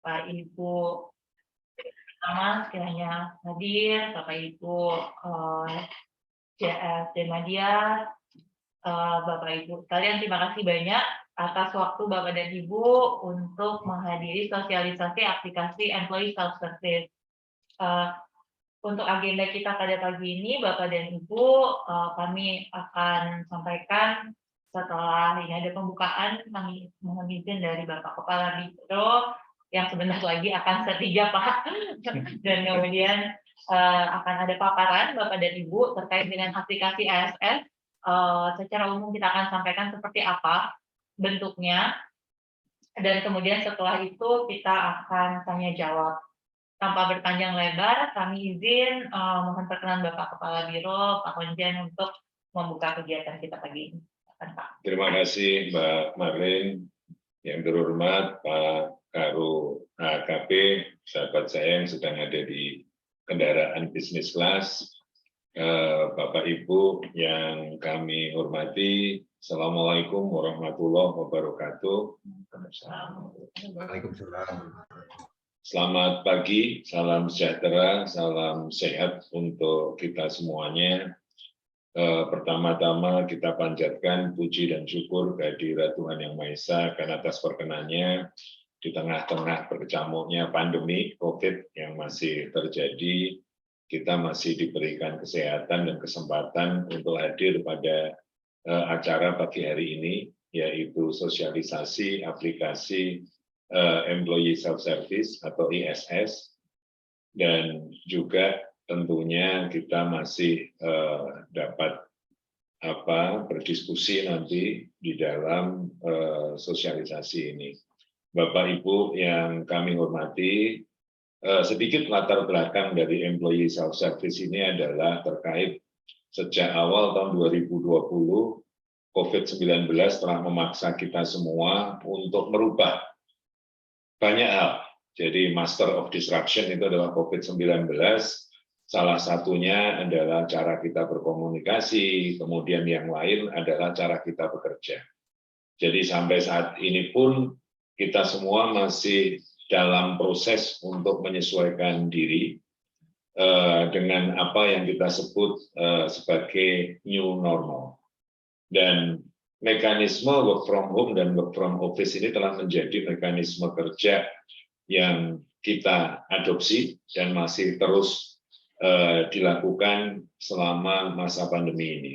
Bapak Ibu pertama sekiranya hadir, Bapak Ibu JS Media, Bapak Ibu kalian terima kasih banyak atas waktu Bapak dan Ibu untuk menghadiri sosialisasi aplikasi Employee Self-Service. Untuk agenda kita pada pagi ini, Bapak dan Ibu, kami akan sampaikan setelah ini ada pembukaan, kami mohon izin dari Bapak Kepala Biro yang sebentar lagi akan setia Pak, dan kemudian akan ada paparan Bapak dan Ibu terkait dengan aplikasi ASS. Secara umum kita akan sampaikan seperti apa bentuknya, dan kemudian setelah itu kita akan tanya jawab. Tanpa berpanjang lebar, kami izin mohon perkenan Bapak Kepala Biro, Pak Konjen, untuk membuka kegiatan kita pagi ini. Pak. Terima kasih Mbak Marlin, yang terhormat Pak Karu AKP, sahabat saya yang sedang ada di kendaraan bisnis kelas, Bapak Ibu yang kami hormati, Assalamualaikum warahmatullahi wabarakatuh. Waalaikumsalam. Selamat pagi, salam sejahtera, salam sehat untuk kita semuanya. Pertama-tama kita panjatkan puji dan syukur kehadirat Tuhan Yang Maha Esa karena atas perkenannya di tengah-tengah berkecamuknya pandemi COVID yang masih terjadi, kita masih diberikan kesehatan dan kesempatan untuk hadir pada acara pagi hari ini, yaitu sosialisasi aplikasi Employee Self-Service atau ISS, dan juga tentunya kita masih dapat berdiskusi nanti di dalam sosialisasi ini. Bapak Ibu yang kami hormati, sedikit latar belakang dari Employee Self-Service ini adalah terkait sejak awal tahun 2020, COVID-19 telah memaksa kita semua untuk merubah banyak hal. Jadi Master of Disruption itu adalah COVID-19, salah satunya adalah cara kita berkomunikasi, kemudian yang lain adalah cara kita bekerja. Jadi sampai saat ini pun kita semua masih dalam proses untuk menyesuaikan diri dengan apa yang kita sebut sebagai new normal. Dan mekanisme work from home dan work from office ini telah menjadi mekanisme kerja yang kita adopsi dan masih terus dilakukan selama masa pandemi ini.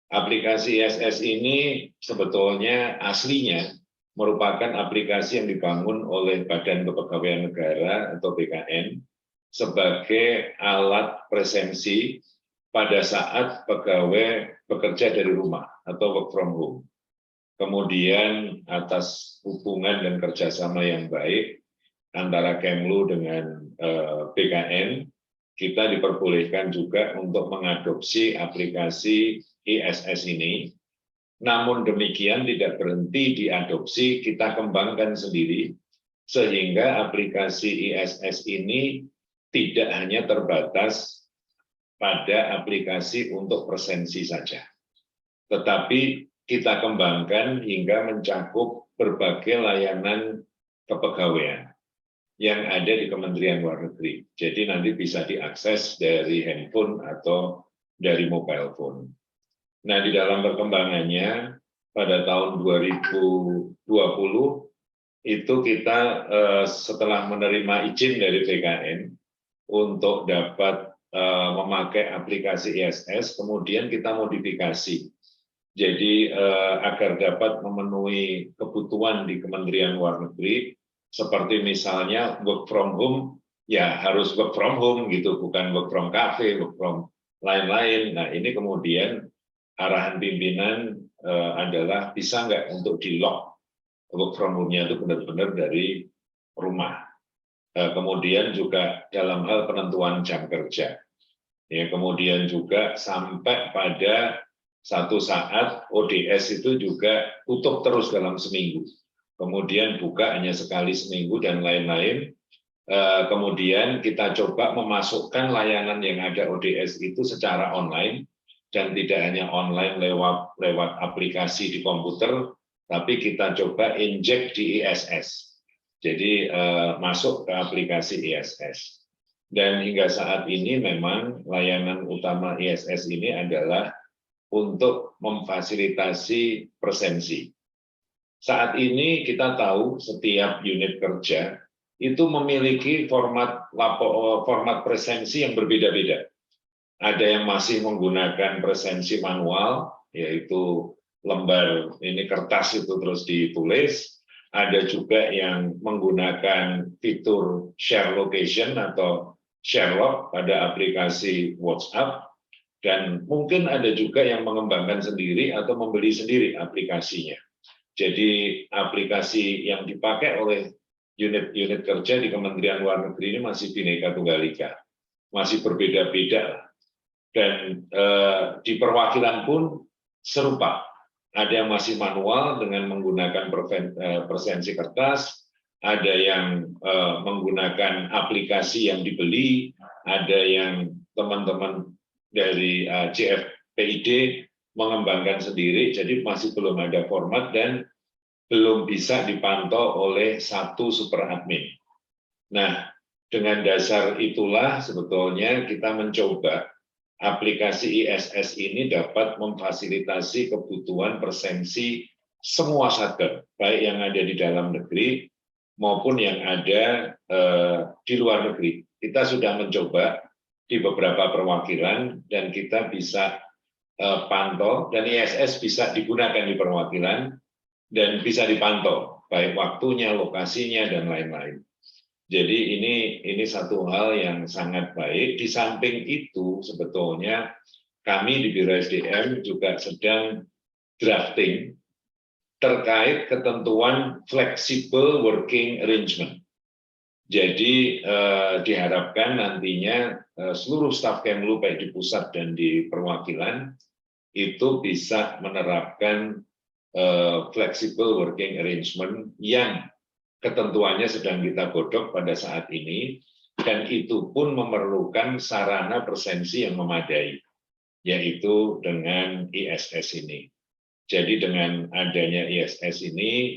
Aplikasi ISS ini sebetulnya aslinya merupakan aplikasi yang dibangun oleh Badan Kepegawaian Negara atau BKN sebagai alat presensi pada saat pegawai bekerja dari rumah atau work from home. Kemudian atas hubungan dan kerjasama yang baik antara Kemlu dengan BKN, kita diperbolehkan juga untuk mengadopsi aplikasi ISS ini. Namun demikian tidak berhenti diadopsi, kita kembangkan sendiri, sehingga aplikasi ISS ini tidak hanya terbatas pada aplikasi untuk presensi saja, tetapi kita kembangkan hingga mencakup berbagai layanan kepegawaian yang ada di Kementerian Luar Negeri. Jadi nanti bisa diakses dari handphone atau dari mobile phone. Nah, di dalam perkembangannya pada tahun 2020 itu kita setelah menerima izin dari BKN untuk dapat memakai aplikasi ISS, kemudian kita modifikasi. Jadi agar dapat memenuhi kebutuhan di Kementerian Luar Negeri, seperti misalnya work from home, ya harus work from home gitu, bukan work from cafe, work from lain-lain. Nah ini kemudian arahan pimpinan adalah bisa nggak untuk di-lock work from home-nya itu benar-benar dari rumah. Kemudian juga dalam hal penentuan jam kerja. Ya, kemudian juga sampai pada satu saat ODS itu juga tutup terus dalam seminggu. Kemudian buka hanya sekali seminggu dan lain-lain. Kemudian kita coba memasukkan layanan yang ada ODS itu secara online, dan tidak hanya online lewat aplikasi di komputer, tapi kita coba injek di ISS. Jadi masuk ke aplikasi ISS. Dan hingga saat ini memang layanan utama ISS ini adalah untuk memfasilitasi presensi. Saat ini kita tahu setiap unit kerja itu memiliki format presensi yang berbeda-beda. Ada yang masih menggunakan presensi manual, yaitu lembar ini kertas itu terus ditulis. Ada juga yang menggunakan fitur share location atau share log pada aplikasi WhatsApp. Dan mungkin ada juga yang mengembangkan sendiri atau membeli sendiri aplikasinya. Jadi aplikasi yang dipakai oleh unit-unit kerja di Kementerian Luar Negeri ini masih Bhinneka Tunggal Ika, masih berbeda-beda. Dan di perwakilan pun serupa. Ada yang masih manual dengan menggunakan presensi kertas, ada yang menggunakan aplikasi yang dibeli, ada yang teman-teman dari CFPID mengembangkan sendiri, jadi masih belum ada format dan belum bisa dipantau oleh satu super admin. Nah, dengan dasar itulah sebetulnya kita mencoba aplikasi ISS ini dapat memfasilitasi kebutuhan presensi semua satker, baik yang ada di dalam negeri maupun yang ada di luar negeri. Kita sudah mencoba di beberapa perwakilan dan kita bisa pantau dan ISS bisa digunakan di perwakilan dan bisa dipantau baik waktunya, lokasinya dan lain-lain. Jadi ini satu hal yang sangat baik. Di samping itu sebetulnya kami di Biro SDM juga sedang drafting terkait ketentuan flexible working arrangement. Jadi diharapkan nantinya seluruh staf Kemlu baik di pusat dan di perwakilan itu bisa menerapkan flexible working arrangement yang ketentuannya sedang kita godok pada saat ini, dan itu pun memerlukan sarana presensi yang memadai, yaitu dengan ISS ini. Jadi dengan adanya ISS ini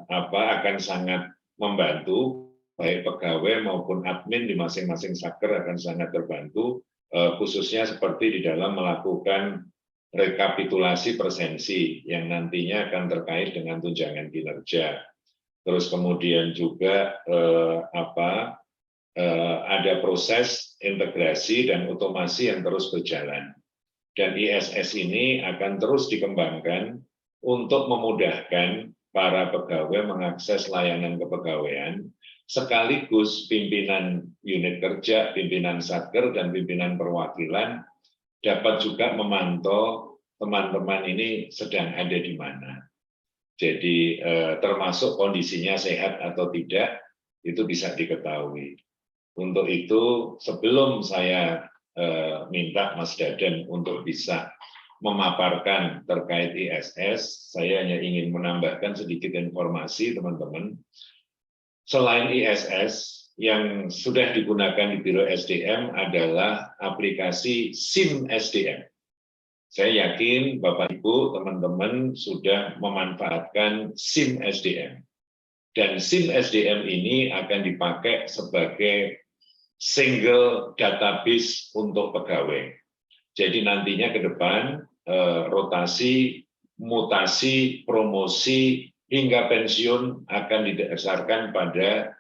akan sangat membantu, baik pegawai maupun admin di masing-masing satker akan sangat terbantu, khususnya seperti di dalam melakukan rekapitulasi presensi yang nantinya akan terkait dengan tunjangan kinerja. Terus kemudian juga ada proses integrasi dan otomasi yang terus berjalan. Dan ISS ini akan terus dikembangkan untuk memudahkan para pegawai mengakses layanan kepegawaian, sekaligus pimpinan unit kerja, pimpinan satker, dan pimpinan perwakilan dapat juga memantau teman-teman ini sedang ada di mana. Jadi termasuk kondisinya sehat atau tidak, itu bisa diketahui. Untuk itu, sebelum saya minta Mas Dadan untuk bisa memaparkan terkait ISS, saya hanya ingin menambahkan sedikit informasi teman-teman. Selain ISS, yang sudah digunakan di Biro SDM adalah aplikasi SIM SDM. Saya yakin Bapak Ibu, teman-teman sudah memanfaatkan SIM SDM. Dan SIM SDM ini akan dipakai sebagai single database untuk pegawai. Jadi nantinya ke depan rotasi, mutasi, promosi hingga pensiun akan didasarkan pada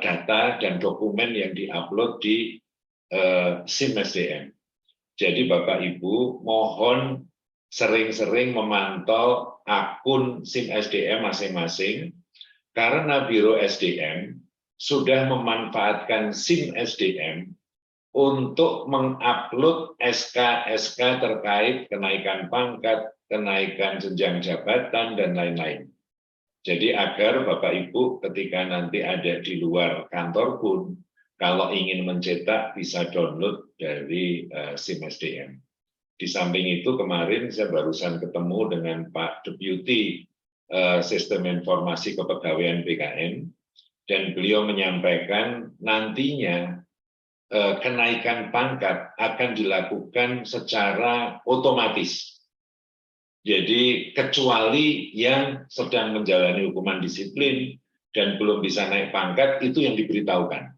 data dan dokumen yang diupload di SIM SDM. Jadi Bapak Ibu mohon sering-sering memantau akun SIM SDM masing-masing, karena Biro SDM sudah memanfaatkan SIM SDM untuk mengupload SK-SK terkait kenaikan pangkat, kenaikan jenjang jabatan, dan lain-lain. Jadi agar Bapak Ibu ketika nanti ada di luar kantor pun, kalau ingin mencetak bisa download dari SIM SDM. Di samping itu kemarin saya barusan ketemu dengan Pak Deputi Sistem Informasi Kepegawaian BKN, dan beliau menyampaikan nantinya kenaikan pangkat akan dilakukan secara otomatis. Jadi kecuali yang sedang menjalani hukuman disiplin dan belum bisa naik pangkat, itu yang diberitahukan.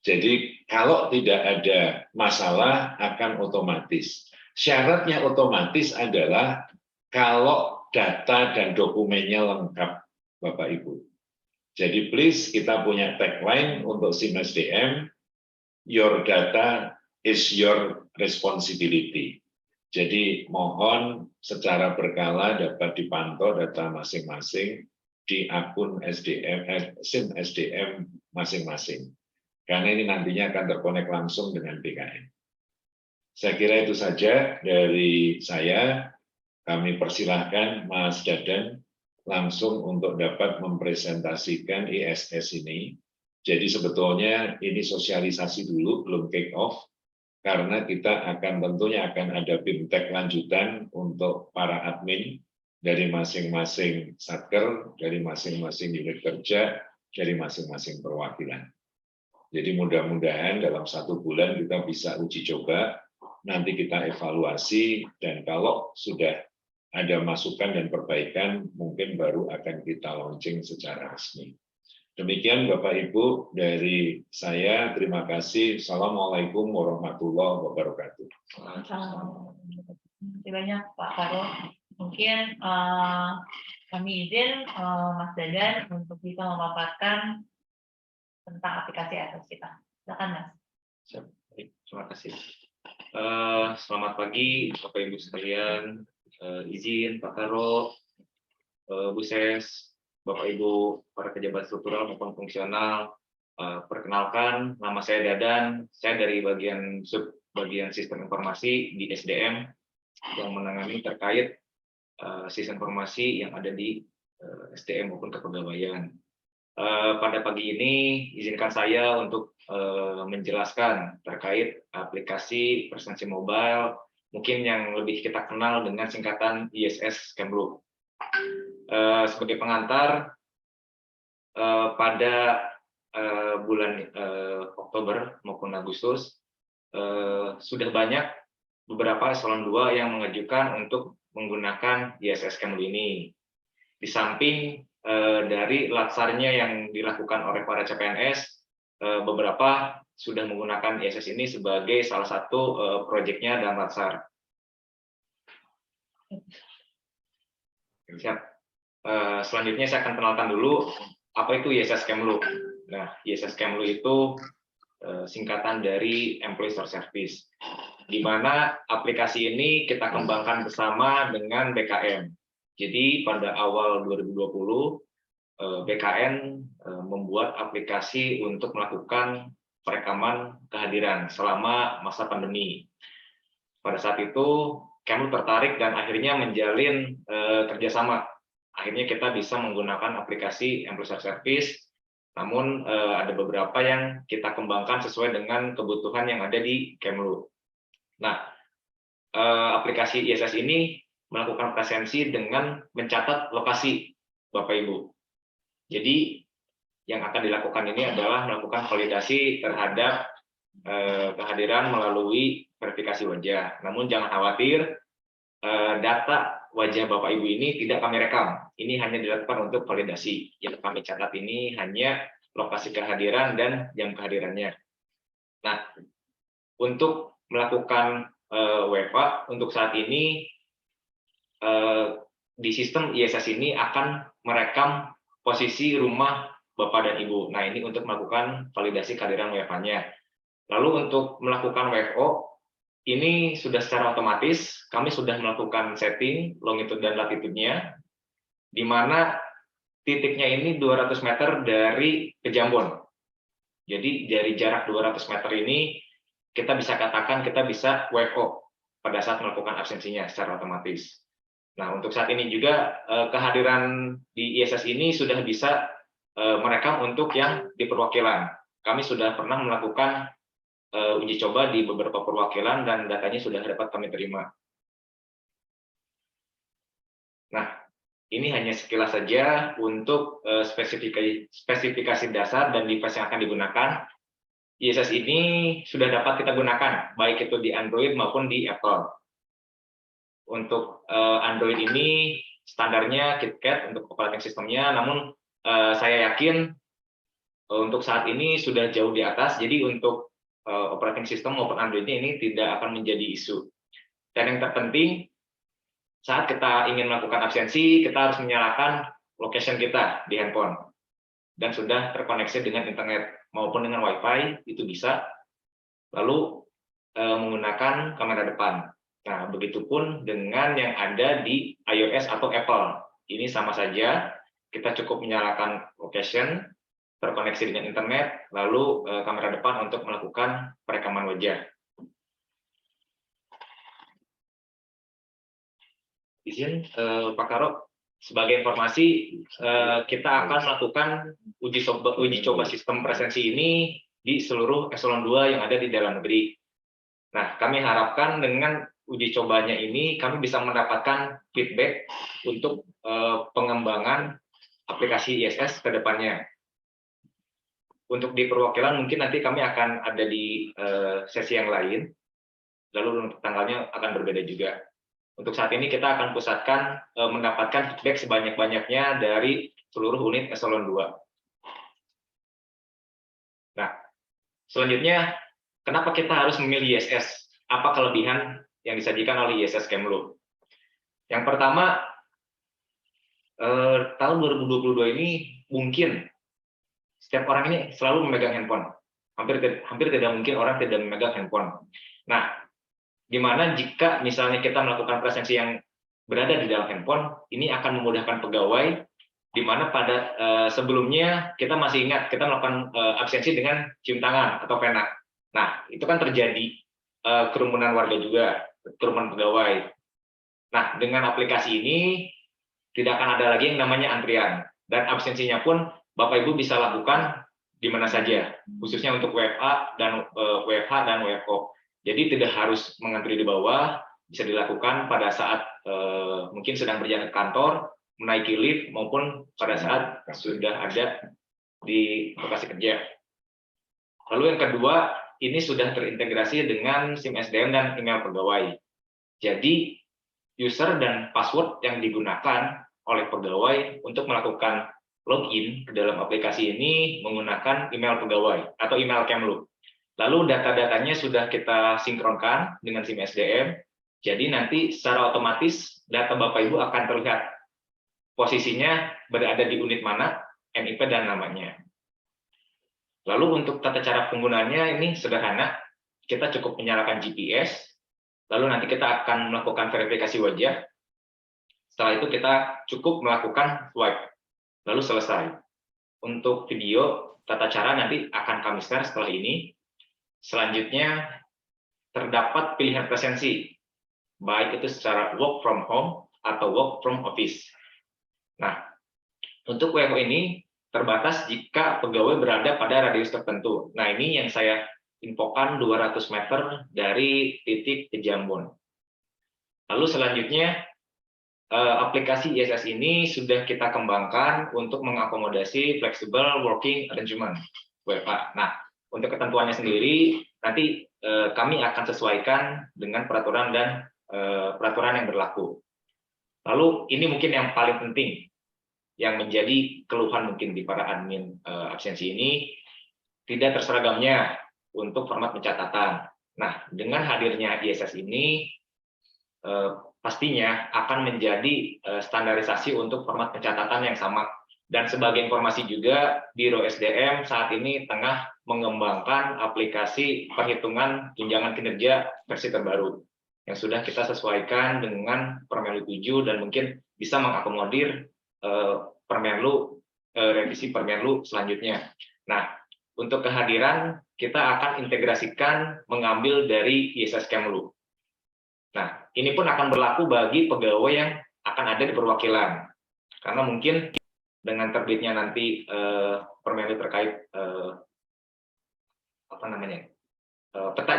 Jadi kalau tidak ada masalah akan otomatis. Syaratnya otomatis adalah kalau data dan dokumennya lengkap, Bapak Ibu. Jadi please kita punya tagline untuk SIM SDM, your data is your responsibility. Jadi mohon secara berkala dapat dipantau data masing-masing di akun SDM, SIM SDM masing-masing. Karena ini nantinya akan terkonek langsung dengan BKN. Saya kira itu saja dari saya. Kami persilahkan Mas Dadan langsung untuk dapat mempresentasikan ISS ini. Jadi sebetulnya ini sosialisasi dulu, belum kick off, karena kita tentunya akan ada BIMTEK lanjutan untuk para admin dari masing-masing satker, dari masing-masing unit kerja, dari masing-masing perwakilan. Jadi mudah-mudahan dalam 1 bulan kita bisa uji coba, nanti kita evaluasi, dan kalau sudah ada masukan dan perbaikan, mungkin baru akan kita launching secara resmi. Demikian Bapak Ibu dari saya, terima kasih. Assalamualaikum warahmatullahi wabarakatuh. Terima kasih banyak Pak Karo. Mungkin kami izin Mas Dadan untuk bisa memaparkan tentang aplikasi ISS kita. Silakan Mas. Terima kasih. Selamat pagi Bapak Ibu sekalian. Izin Pak Karo, Bu Ses, Bapak Ibu para pejabat struktural maupun fungsional. Perkenalkan, nama saya Dadan. Saya dari bagian sistem informasi di SDM yang menangani terkait sistem informasi yang ada di SDM maupun kepegawaian. Pada pagi ini izinkan saya untuk menjelaskan terkait aplikasi presensi mobile, mungkin yang lebih kita kenal dengan singkatan ISS Kemlu. Sebagai pengantar, pada bulan Oktober maupun Agustus, sudah banyak beberapa eselon 2 yang mengajukan untuk menggunakan ISS Kemlu ini. Di samping dari latsarnya yang dilakukan oleh para CPNS, beberapa sudah menggunakan ISS ini sebagai salah satu proyeknya dalam latsar. Siap. Selanjutnya saya akan kenalkan dulu apa itu ISS Kemlu. Nah, ISS Kemlu itu singkatan dari Employee Source Service, di mana aplikasi ini kita kembangkan bersama dengan BKN. Jadi pada awal 2020, BKN membuat aplikasi untuk melakukan perekaman kehadiran selama masa pandemi. Pada saat itu, Kemlu tertarik dan akhirnya menjalin kerjasama. Akhirnya kita bisa menggunakan aplikasi Employee Source Service, namun ada beberapa yang kita kembangkan sesuai dengan kebutuhan yang ada di Kemlu. Nah, aplikasi ISS ini melakukan presensi dengan mencatat lokasi Bapak Ibu. Jadi yang akan dilakukan ini adalah melakukan validasi terhadap kehadiran melalui verifikasi wajah. Namun jangan khawatir, data wajah Bapak Ibu ini tidak kami rekam. Ini hanya dilakukan untuk validasi. Yang kami catat ini hanya lokasi kehadiran dan jam kehadirannya. Nah, untuk melakukan WFA untuk saat ini di sistem ISS ini akan merekam posisi rumah Bapak dan Ibu. Nah, ini untuk melakukan validasi kehadiran WFA-nya. Lalu untuk melakukan WFO, ini sudah secara otomatis, kami sudah melakukan setting longitude dan latitude-nya, di mana titiknya ini 200 meter dari Pejambon. Jadi dari jarak 200 meter ini, kita bisa katakan kita bisa WFO pada saat melakukan absensinya secara otomatis. Nah, untuk saat ini juga kehadiran di ISS ini sudah bisa merekam untuk yang di perwakilan. Kami sudah pernah melakukan uji coba di beberapa perwakilan dan datanya sudah dapat kami terima. Nah, ini hanya sekilas saja untuk spesifikasi dasar dan device yang akan digunakan. ISS ini sudah dapat kita gunakan, baik itu di Android maupun di Apple. untuk Android ini standarnya KitKat untuk operating sistemnya, namun saya yakin untuk saat ini sudah jauh di atas, jadi untuk operating system maupun Android-nya ini tidak akan menjadi isu. Dan yang terpenting, saat kita ingin melakukan absensi, kita harus menyalakan location kita di handphone. Dan sudah terkoneksi dengan internet maupun dengan WiFi, itu bisa. Lalu menggunakan kamera depan. Nah, begitupun dengan yang ada di iOS atau Apple. Ini sama saja, kita cukup menyalakan location, terkoneksi dengan internet, lalu kamera depan untuk melakukan perekaman wajah. Izin Pak Karo, sebagai informasi kita akan melakukan uji coba sistem presensi ini di seluruh eselon 2 yang ada di dalam negeri. Nah, kami harapkan dengan uji cobanya ini kami bisa mendapatkan feedback untuk pengembangan aplikasi ISS ke depannya. Untuk di perwakilan mungkin nanti kami akan ada di sesi yang lain, lalu untuk tanggalnya akan berbeda juga. Untuk saat ini kita akan pusatkan mendapatkan feedback sebanyak-banyaknya dari seluruh unit eselon 2. Nah, selanjutnya, kenapa kita harus memilih ISS? Apa kelebihan yang disajikan oleh ISS Kemlu? Yang pertama, tahun 2022 ini mungkin setiap orang ini selalu memegang handphone. Hampir tidak mungkin orang tidak memegang handphone. Nah, dimana jika misalnya kita melakukan presensi yang berada di dalam handphone, ini akan memudahkan pegawai, di mana pada sebelumnya kita masih ingat kita melakukan absensi dengan cium tangan atau pena. Nah, itu kan terjadi kerumunan warga juga, kerumunan pegawai. Nah, dengan aplikasi ini tidak akan ada lagi yang namanya antrian, dan absensinya pun Bapak Ibu bisa lakukan di mana saja, khususnya untuk WFH dan WFO. Jadi tidak harus mengantri di bawah, bisa dilakukan pada saat mungkin sedang berjalan ke kantor, menaiki lift, maupun pada saat sudah ada di lokasi kerja. Lalu yang kedua, ini sudah terintegrasi dengan SIM SDM dan email pegawai. Jadi user dan password yang digunakan oleh pegawai untuk melakukan login ke dalam aplikasi ini menggunakan email pegawai atau email Kemlu. Lalu data-datanya sudah kita sinkronkan dengan SIM SDM, jadi nanti secara otomatis data Bapak Ibu akan terlihat posisinya berada di unit mana, NIP dan namanya. Lalu untuk tata cara penggunaannya ini sederhana, kita cukup menyalakan GPS, lalu nanti kita akan melakukan verifikasi wajah, setelah itu kita cukup melakukan swipe, lalu selesai. Untuk video, tata cara nanti akan kami share setelah ini. Selanjutnya, terdapat pilihan presensi, baik itu secara work from home atau work from office. Nah, untuk WFO ini terbatas jika pegawai berada pada radius tertentu. Nah, ini yang saya infokan 200 meter dari titik Kejambon. Lalu selanjutnya, aplikasi ISS ini sudah kita kembangkan untuk mengakomodasi flexible working arrangement, WFA. Nah, untuk ketentuannya sendiri, nanti kami akan sesuaikan dengan peraturan dan peraturan yang berlaku. Lalu ini mungkin yang paling penting, yang menjadi keluhan mungkin di para admin absensi ini, tidak terseragamnya untuk format pencatatan. Nah, dengan hadirnya ISS ini, pastinya akan menjadi standarisasi untuk format pencatatan yang sama. Dan sebagai informasi juga, Biro SDM saat ini tengah mengembangkan aplikasi perhitungan tunjangan kinerja versi terbaru yang sudah kita sesuaikan dengan Permenlu 7 dan mungkin bisa mengakomodir revisi Permenlu selanjutnya. Nah, untuk kehadiran kita akan integrasikan mengambil dari ISS Kemlu. Nah, ini pun akan berlaku bagi pegawai yang akan ada di perwakilan, karena mungkin dengan terbitnya nanti Permenlu terkait peta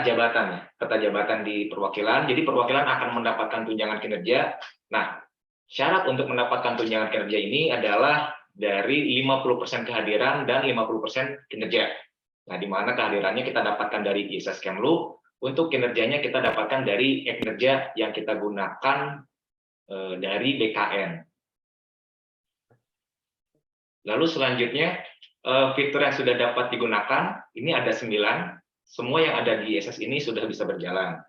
jabatan di perwakilan, jadi perwakilan akan mendapatkan tunjangan kinerja. Nah, syarat untuk mendapatkan tunjangan kinerja ini adalah dari 50% kehadiran dan 50% kinerja. Nah, di mana kehadirannya kita dapatkan dari ISS Kemlu, Untuk kinerjanya kita dapatkan dari kinerja yang kita gunakan dari BKN. Lalu selanjutnya fitur yang sudah dapat digunakan ini ada 9. Semua yang ada di ISS ini sudah bisa berjalan.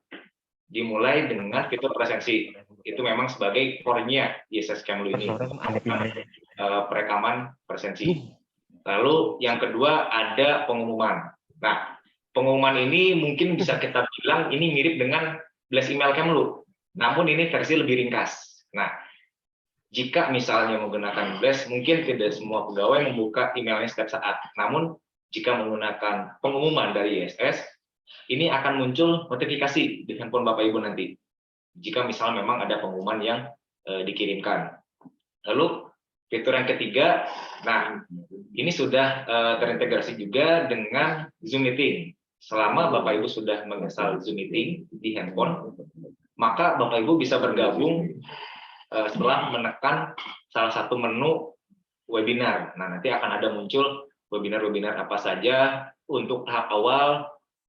Dimulai dengan fitur presensi. Itu memang sebagai core-nya ISS Kemlu ini. Perekaman presensi. Lalu yang kedua ada pengumuman. Nah, pengumuman ini mungkin bisa kita bilang ini mirip dengan blast email Kemlu. Namun ini versi lebih ringkas. Nah, jika misalnya menggunakan blast, mungkin tidak semua pegawai membuka emailnya setiap saat. Namun, jika menggunakan pengumuman dari ISS, ini akan muncul notifikasi di handphone Bapak Ibu nanti. Jika misalnya memang ada pengumuman yang dikirimkan. Lalu, fitur yang ketiga, nah ini sudah terintegrasi juga dengan Zoom Meeting. Selama Bapak Ibu sudah menginstal Zoom Meeting di handphone, maka Bapak Ibu bisa bergabung setelah menekan salah satu menu webinar. Nah, nanti akan ada muncul webinar-webinar apa saja untuk tahap awal.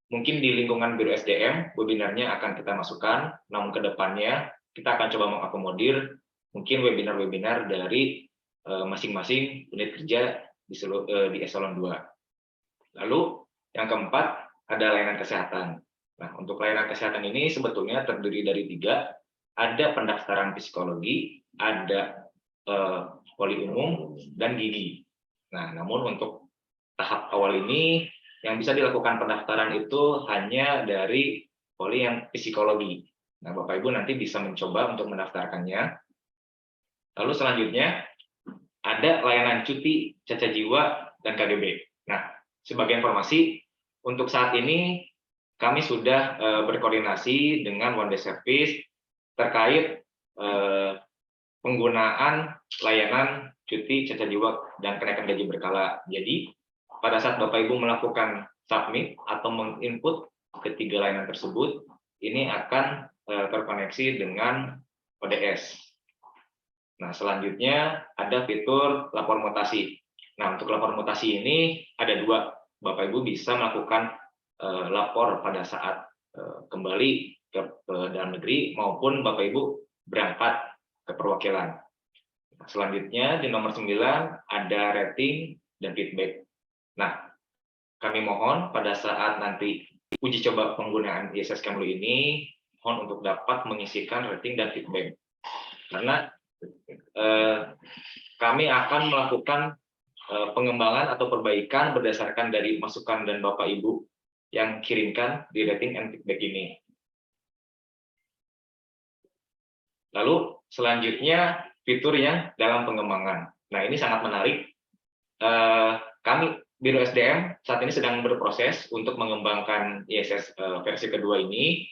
Mungkin di lingkungan Biro SDM, webinarnya akan kita masukkan, namun ke depannya kita akan coba mengakomodir mungkin webinar-webinar dari masing-masing unit kerja di eselon 2. Lalu yang keempat ada layanan kesehatan. Nah, untuk layanan kesehatan ini sebetulnya terdiri dari 3. Ada pendaftaran psikologi, ada poli umum, dan gigi. Nah, namun untuk tahap awal ini, yang bisa dilakukan pendaftaran itu hanya dari poli yang psikologi. Nah, Bapak Ibu nanti bisa mencoba untuk mendaftarkannya. Lalu selanjutnya, ada layanan cuti, cacat jiwa, dan KGB. Nah, sebagai informasi, untuk saat ini kami sudah berkoordinasi dengan One Day Service terkait penggunaan layanan cuti, cacat jiwa, dan kenaikan gaji berkala. Jadi, pada saat Bapak Ibu melakukan submit atau menginput ketiga layanan tersebut, ini akan terkoneksi dengan ODS. Nah, selanjutnya ada fitur lapor mutasi. Nah, untuk lapor mutasi ini ada 2. Bapak Ibu bisa melakukan lapor pada saat kembali ke dalam negeri maupun Bapak Ibu berangkat ke perwakilan. Selanjutnya di nomor 9 ada rating dan feedback. Nah, kami mohon pada saat nanti uji coba penggunaan ISS Kemlu ini, mohon untuk dapat mengisikan rating dan feedback. Karena kami akan melakukan pengembangan atau perbaikan berdasarkan dari masukan dan Bapak Ibu yang kirimkan di rating and feedback ini. Lalu selanjutnya fitur yang dalam pengembangan. Nah, ini sangat menarik. Kami Biro SDM saat ini sedang berproses untuk mengembangkan ISS versi kedua ini.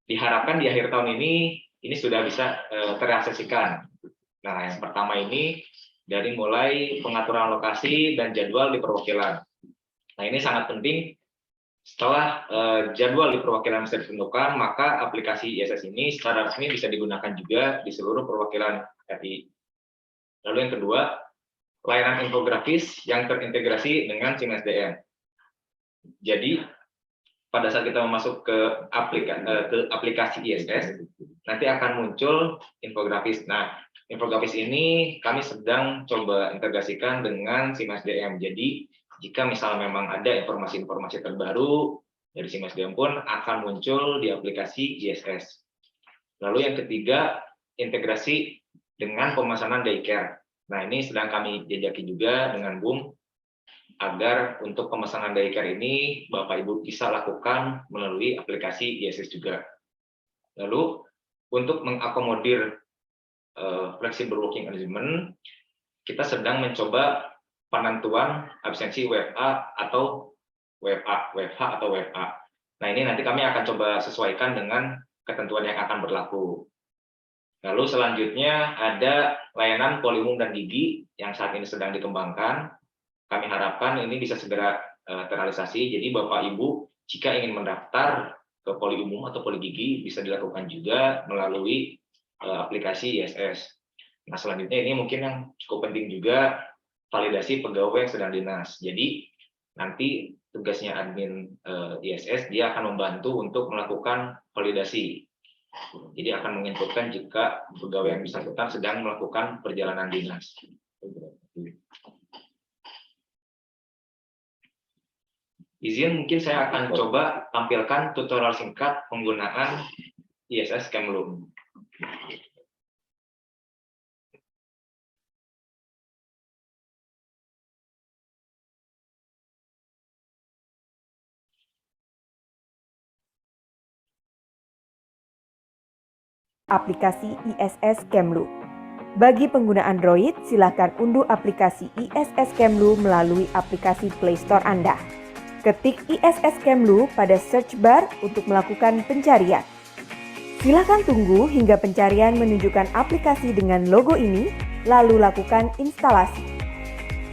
Diharapkan di akhir tahun ini sudah bisa terrealisasikan. Nah, yang pertama ini dari mulai pengaturan lokasi dan jadwal di perwakilan. Nah, ini sangat penting. Setelah jadwal di perwakilan bisa ditentukan, maka aplikasi ISS ini secara resmi bisa digunakan juga di seluruh perwakilan RI. Lalu yang kedua, layanan infografis yang terintegrasi dengan SIM SDM. Jadi, pada saat kita masuk ke aplikasi ISS, nanti akan muncul infografis. Nah, infografis ini kami sedang coba integrasikan dengan SIM SDM. Jadi, jika misalnya memang ada informasi-informasi terbaru dari SIM SDM pun akan muncul di aplikasi ISS. Lalu yang ketiga, integrasi dengan pemesanan daycare. Nah, ini sedang kami jajaki juga dengan BUM, agar untuk pemesanan daycare ini Bapak Ibu bisa lakukan melalui aplikasi ISS juga. Lalu, untuk mengakomodir flexible working arrangement, kita sedang mencoba penentuan absensi WFA atau WFH atau WFA. Nah, ini nanti kami akan coba sesuaikan dengan ketentuan yang akan berlaku. Lalu selanjutnya ada layanan poli umum dan gigi yang saat ini sedang dikembangkan. Kami harapkan ini bisa segera terrealisasi. Jadi Bapak Ibu jika ingin mendaftar ke poli umum atau poli gigi bisa dilakukan juga melalui aplikasi ISS. Nah, selanjutnya ini mungkin yang cukup penting juga validasi pegawai yang sedang dinas. Jadi Nanti tugasnya admin ISS, dia akan membantu untuk melakukan validasi. Jadi akan menginputkan jika pegawai yang bersangkutan sedang melakukan perjalanan dinas. Izin, mungkin saya akan coba tampilkan tutorial singkat penggunaan ISS Kemlu. Aplikasi ISS Kemlu. Bagi pengguna Android, silakan unduh aplikasi ISS Kemlu melalui aplikasi Play Store Anda. Ketik ISS Kemlu pada search bar untuk melakukan pencarian. Silakan tunggu hingga pencarian menunjukkan aplikasi dengan logo ini, lalu lakukan instalasi.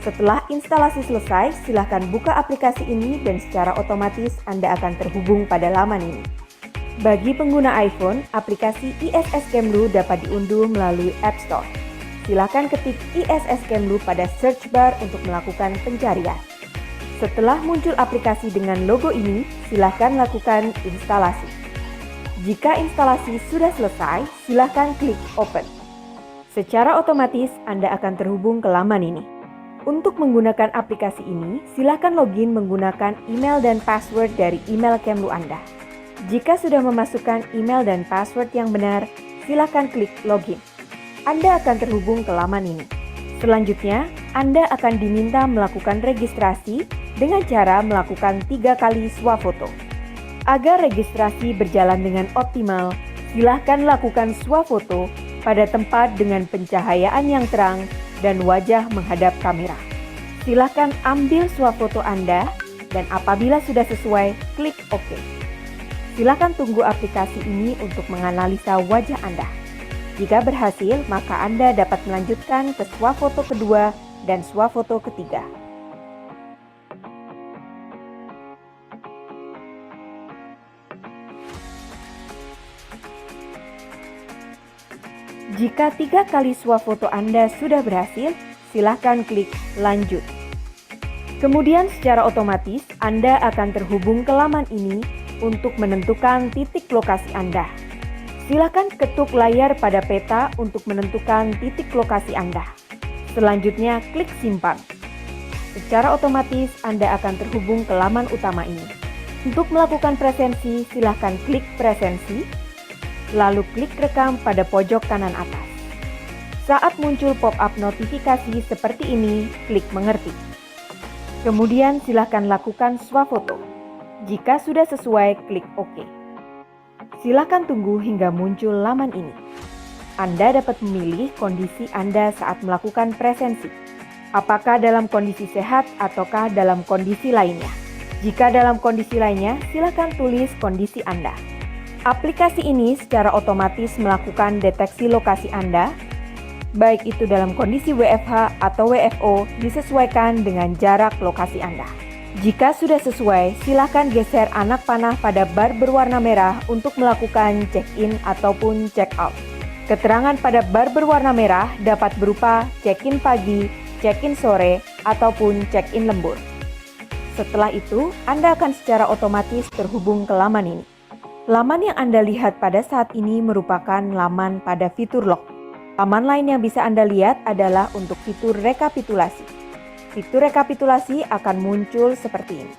Setelah instalasi selesai, silakan buka aplikasi ini dan secara otomatis Anda akan terhubung pada laman ini. Bagi pengguna iPhone, aplikasi ISS Kemlu dapat diunduh melalui App Store. Silakan ketik ISS Kemlu pada search bar untuk melakukan pencarian. Setelah muncul aplikasi dengan logo ini, silakan lakukan instalasi. Jika instalasi sudah selesai, silakan klik Open. Secara otomatis, Anda akan terhubung ke laman ini. Untuk menggunakan aplikasi ini, silakan login menggunakan email dan password dari email Kemlu Anda. Jika sudah memasukkan email dan password yang benar, silakan klik login. Anda akan terhubung ke laman ini. Selanjutnya, Anda akan diminta melakukan registrasi dengan cara melakukan 3 kali swafoto. Agar registrasi berjalan dengan optimal, silakan lakukan swafoto pada tempat dengan pencahayaan yang terang dan wajah menghadap kamera. Silakan ambil swafoto Anda dan apabila sudah sesuai, klik OK. Silakan tunggu aplikasi ini untuk menganalisa wajah Anda. Jika berhasil, maka Anda dapat melanjutkan ke swafoto kedua dan swafoto ketiga. Jika 3 kali swafoto Anda sudah berhasil, silakan klik lanjut. Kemudian secara otomatis Anda akan terhubung ke laman ini untuk menentukan titik lokasi Anda. Silakan ketuk layar pada peta untuk menentukan titik lokasi Anda. Selanjutnya, klik simpan. Secara otomatis Anda akan terhubung ke laman utama ini. Untuk melakukan presensi, silakan klik presensi, lalu klik rekam pada pojok kanan atas. Saat muncul pop-up notifikasi seperti ini, klik mengerti. Kemudian silakan lakukan swafoto. Jika sudah sesuai, klik OK. Silakan tunggu hingga muncul laman ini. Anda dapat memilih kondisi Anda saat melakukan presensi. Apakah dalam kondisi sehat ataukah dalam kondisi lainnya? Jika dalam kondisi lainnya, silakan tulis kondisi Anda. Aplikasi ini secara otomatis melakukan deteksi lokasi Anda, baik itu dalam kondisi WFH atau WFO disesuaikan dengan jarak lokasi Anda. Jika sudah sesuai, silakan geser anak panah pada bar berwarna merah untuk melakukan check-in ataupun check-out. Keterangan pada bar berwarna merah dapat berupa check-in pagi, check-in sore, ataupun check-in lembur. Setelah itu, Anda akan secara otomatis terhubung ke laman ini. Laman yang Anda lihat pada saat ini merupakan laman pada fitur log. Laman lain yang bisa Anda lihat adalah untuk fitur rekapitulasi. Fitur rekapitulasi akan muncul seperti ini.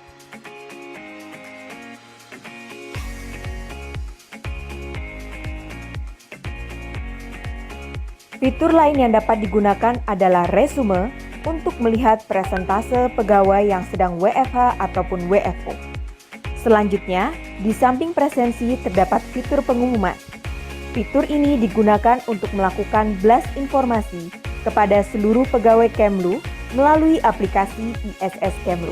Fitur lain yang dapat digunakan adalah resume untuk melihat presentase pegawai yang sedang WFH ataupun WFO. Selanjutnya, di samping presensi terdapat fitur pengumuman. Fitur ini digunakan untuk melakukan blast informasi kepada seluruh pegawai Kemlu melalui aplikasi ISS Kemlu.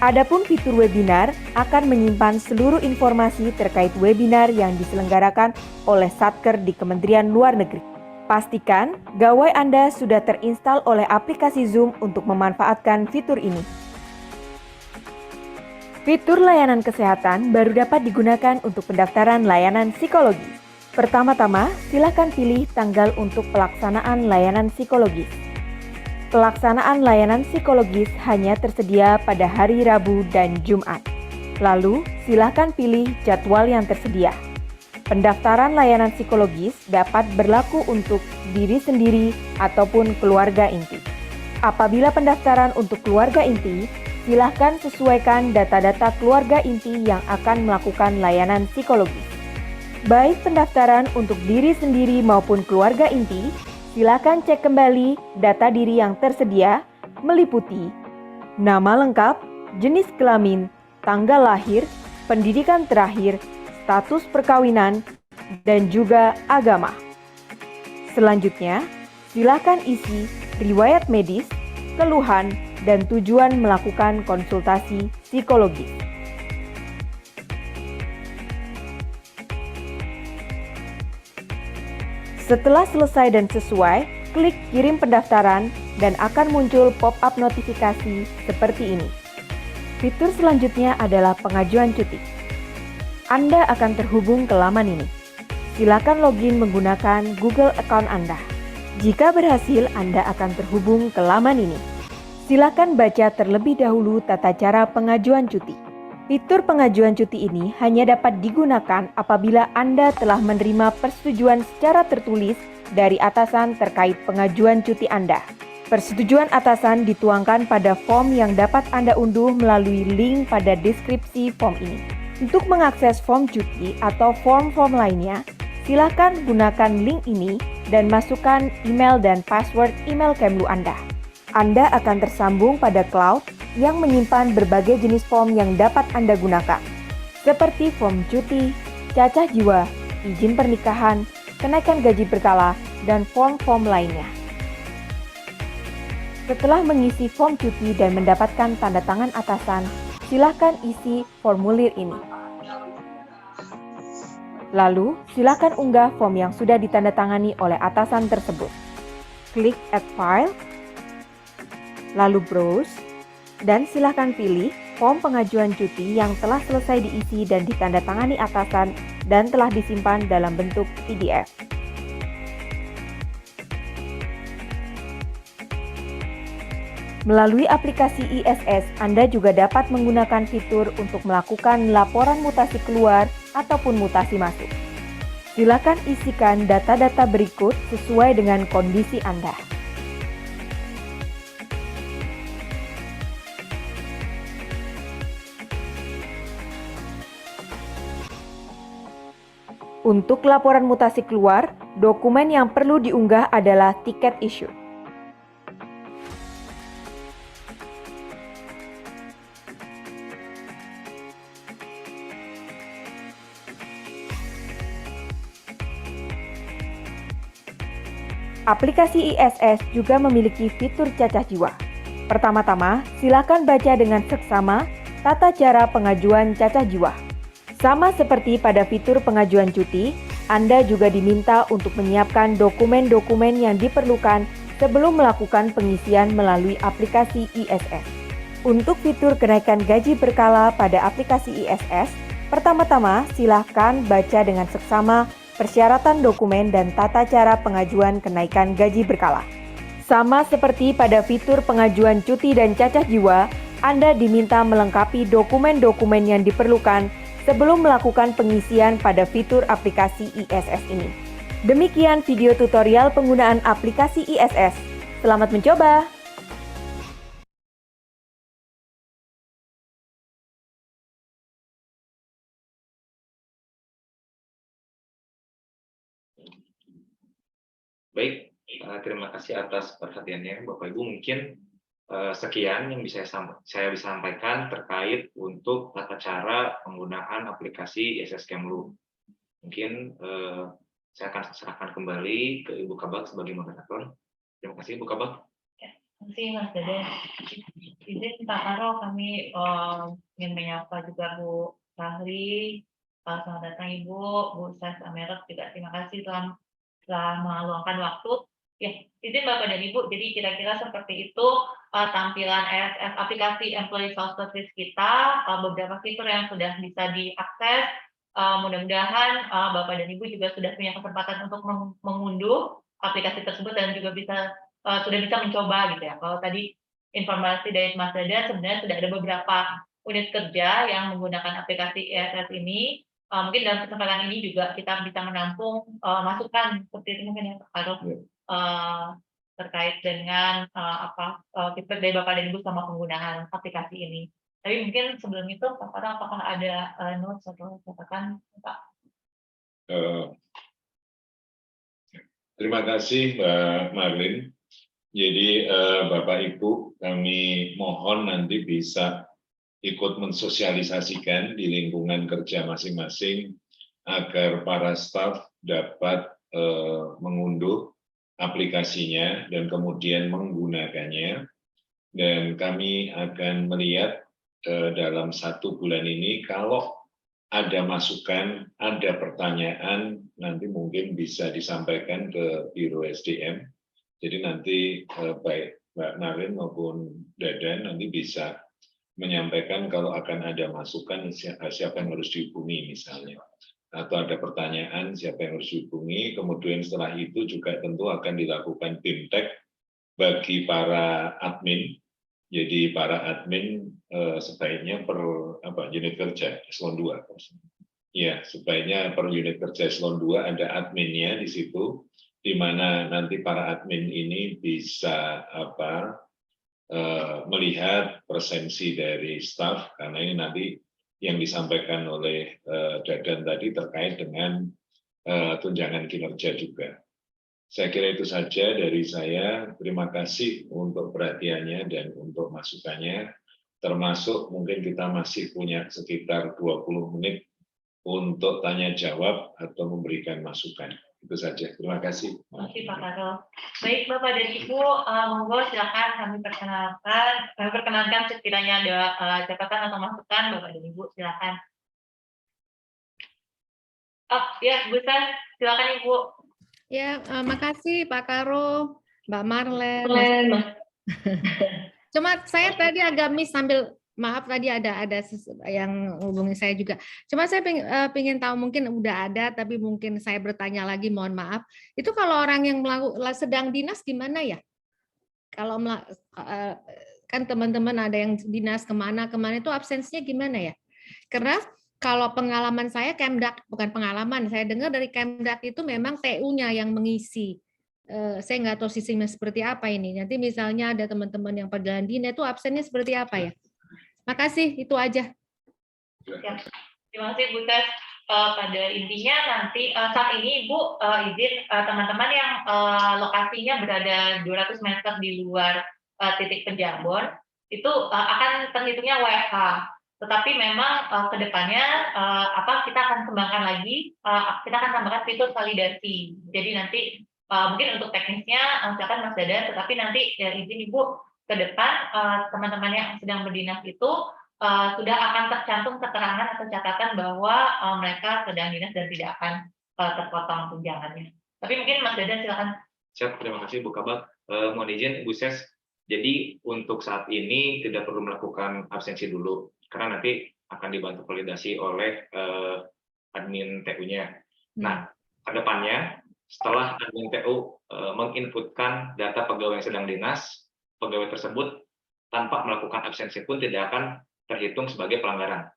Adapun fitur webinar akan menyimpan seluruh informasi terkait webinar yang diselenggarakan oleh Satker di Kementerian Luar Negeri. Pastikan gawai Anda sudah terinstall oleh aplikasi Zoom untuk memanfaatkan fitur ini. Fitur layanan kesehatan baru dapat digunakan untuk pendaftaran layanan psikologi. Pertama-tama, silakan pilih tanggal untuk pelaksanaan layanan psikologis. Pelaksanaan layanan psikologis hanya tersedia pada hari Rabu dan Jumat. Lalu, silakan pilih jadwal yang tersedia. Pendaftaran layanan psikologis dapat berlaku untuk diri sendiri ataupun keluarga inti. Apabila pendaftaran untuk keluarga inti, silakan sesuaikan data-data keluarga inti yang akan melakukan layanan psikologis. Baik pendaftaran untuk diri sendiri maupun keluarga inti, silakan cek kembali data diri yang tersedia, meliputi nama lengkap, jenis kelamin, tanggal lahir, pendidikan terakhir, status perkawinan, dan juga agama. Selanjutnya, silakan isi riwayat medis, keluhan, dan tujuan melakukan konsultasi psikologis. Setelah selesai dan sesuai, klik kirim pendaftaran dan akan muncul pop-up notifikasi seperti ini. Fitur selanjutnya adalah pengajuan cuti. Anda akan terhubung ke laman ini. Silakan login menggunakan Google account Anda. Jika berhasil, Anda akan terhubung ke laman ini. Silakan baca terlebih dahulu tata cara pengajuan cuti. Fitur pengajuan cuti ini hanya dapat digunakan apabila Anda telah menerima persetujuan secara tertulis dari atasan terkait pengajuan cuti Anda. Persetujuan atasan dituangkan pada form yang dapat Anda unduh melalui link pada deskripsi form ini. Untuk mengakses form cuti atau form-form lainnya, silakan gunakan link ini dan masukkan email dan password email Kemlu Anda. Anda akan tersambung pada cloud yang menyimpan berbagai jenis form yang dapat Anda gunakan, seperti form cuti, cacah jiwa, izin pernikahan, kenaikan gaji berkala, dan form-form lainnya. Setelah mengisi form cuti dan mendapatkan tanda tangan atasan, silakan isi formulir ini. Lalu, silakan unggah form yang sudah ditandatangani oleh atasan tersebut. Klik Add File, lalu Browse, dan silakan pilih form pengajuan cuti yang telah selesai diisi dan ditandatangani atasan dan telah disimpan dalam bentuk PDF. Melalui aplikasi ISS, Anda juga dapat menggunakan fitur untuk melakukan laporan mutasi keluar ataupun mutasi masuk. Silakan isikan data-data berikut sesuai dengan kondisi Anda. Untuk laporan mutasi keluar, dokumen yang perlu diunggah adalah tiket issue. Aplikasi ISS juga memiliki fitur cacah jiwa. Pertama-tama, silakan baca dengan seksama tata cara pengajuan cacah jiwa. Sama seperti pada fitur pengajuan cuti, Anda juga diminta untuk menyiapkan dokumen-dokumen yang diperlukan sebelum melakukan pengisian melalui aplikasi ISS. Untuk fitur kenaikan gaji berkala pada aplikasi ISS, pertama-tama silakan baca dengan seksama persyaratan dokumen dan tata cara pengajuan kenaikan gaji berkala. Sama seperti pada fitur pengajuan cuti dan cacah jiwa, Anda diminta melengkapi dokumen-dokumen yang diperlukan sebelum melakukan pengisian pada fitur aplikasi ISS ini. Demikian video tutorial penggunaan aplikasi ISS. Selamat mencoba! Baik, terima kasih atas perhatiannya Bapak Ibu. Mungkin sekian yang bisa saya bisa sampaikan terkait untuk tata cara penggunaan aplikasi ISS Kemlu. Mungkin saya akan serahkan kembali ke Ibu Kabak sebagai moderator. Terima kasih Ibu Kabak. Terima kasih Mas Dede. Izin Pak Karo, kami ingin menyapa juga Bu Sahri. Selamat datang Ibu, Bu Sas Amerot juga terima kasih telah meluangkan waktu. Ya, izin Bapak dan Ibu, jadi kira-kira seperti itu tampilan ISS aplikasi Employee Self Service kita, beberapa fitur yang sudah bisa diakses. Mudah-mudahan Bapak dan Ibu juga sudah punya kesempatan untuk mengunduh aplikasi tersebut dan juga bisa sudah bisa mencoba gitu ya. Kalau tadi informasi dari Mas Dadan sebenarnya sudah ada beberapa unit kerja yang menggunakan aplikasi ESS ini. Mungkin dalam kesempatan ini juga kita bisa menampung masukan seperti itu mungkin yang harus terkait dengan feedback dari Bapak dan Ibu sama penggunaan aplikasi ini. Tapi mungkin sebelum itu, Pak Farel, apakah ada notes atau catatan, Pak? Terima kasih, Mbak Marlin. Jadi Bapak Ibu, kami mohon nanti bisa ikut mensosialisasikan di lingkungan kerja masing-masing agar para staf dapat mengunduh aplikasinya dan kemudian menggunakannya. Dan kami akan melihat dalam 1 bulan ini kalau ada masukan, ada pertanyaan, nanti mungkin bisa disampaikan ke Biro SDM. Jadi nanti baik Mbak Marlin maupun Dadan nanti bisa menyampaikan kalau akan ada masukan siapa yang harus dihubungi misalnya. Atau ada pertanyaan siapa yang harus dihubungi, kemudian setelah itu juga tentu akan dilakukan bimtek bagi para admin. Jadi para admin sebaiknya per unit kerja eselon 2. Ya, sebaiknya per unit kerja eselon 2 ada adminnya di situ, di mana nanti para admin ini bisa melihat presensi dari staf, karena ini nanti yang disampaikan oleh Dadan tadi terkait dengan tunjangan kinerja juga. Saya kira itu saja dari saya. Terima kasih untuk perhatiannya dan untuk masukannya, termasuk mungkin kita masih punya sekitar 20 menit untuk tanya jawab atau memberikan masukan. Itu saja. Terima kasih. Terima kasih Pak Farel. Baik Bapak dan Ibu, monggo silakan kami perkenankan sekiranya ada catatan atau masukan Bapak dan Ibu, silakan. Ya, Bu San, silakan Ibu. Ya, makasih Pak Karo, Mbak Marlen. Cuma saya tadi agak miss sambil maaf tadi ada yang hubungi saya juga. Cuma saya pengen tahu, mungkin udah ada tapi mungkin saya bertanya lagi, mohon maaf. Itu kalau orang yang sedang dinas gimana ya? Kalau kan teman-teman ada yang dinas kemana itu absensinya gimana ya? Karena kalau pengalaman saya Kemdak, bukan pengalaman, saya dengar dari Kemdak itu memang TU-nya yang mengisi. Saya nggak tahu sistemnya seperti apa ini. Nanti misalnya ada teman-teman yang perjalanan dinas itu absennya seperti apa ya? Makasih, itu aja. Ya, terima kasih Bu Tes. Pada intinya nanti saat ini Ibu izin teman-teman yang lokasinya berada 200 meter di luar titik penjambon itu akan terhitungnya WFH. Tetapi memang ke depannya kita akan kembangkan lagi, kita akan tambahkan fitur validasi. Jadi nanti mungkin untuk teknisnya silakan Mas Dadan, tetapi nanti izin Ibu ke depan teman-teman yang sedang berdinas itu sudah akan tercantum keterangan atau catatan bahwa mereka sedang dinas dan tidak akan terpotong tunjangannya. Tapi mungkin Mas Dadan silakan. Siap, terima kasih Bu Kabak. Mohon izin Bu Ses, jadi untuk saat ini tidak perlu melakukan absensi dulu, karena nanti akan dibantu validasi oleh admin TU-nya. Nah, ke depannya setelah admin TU menginputkan data pegawai yang sedang dinas, pegawai tersebut tanpa melakukan absensi pun tidak akan terhitung sebagai pelanggaran.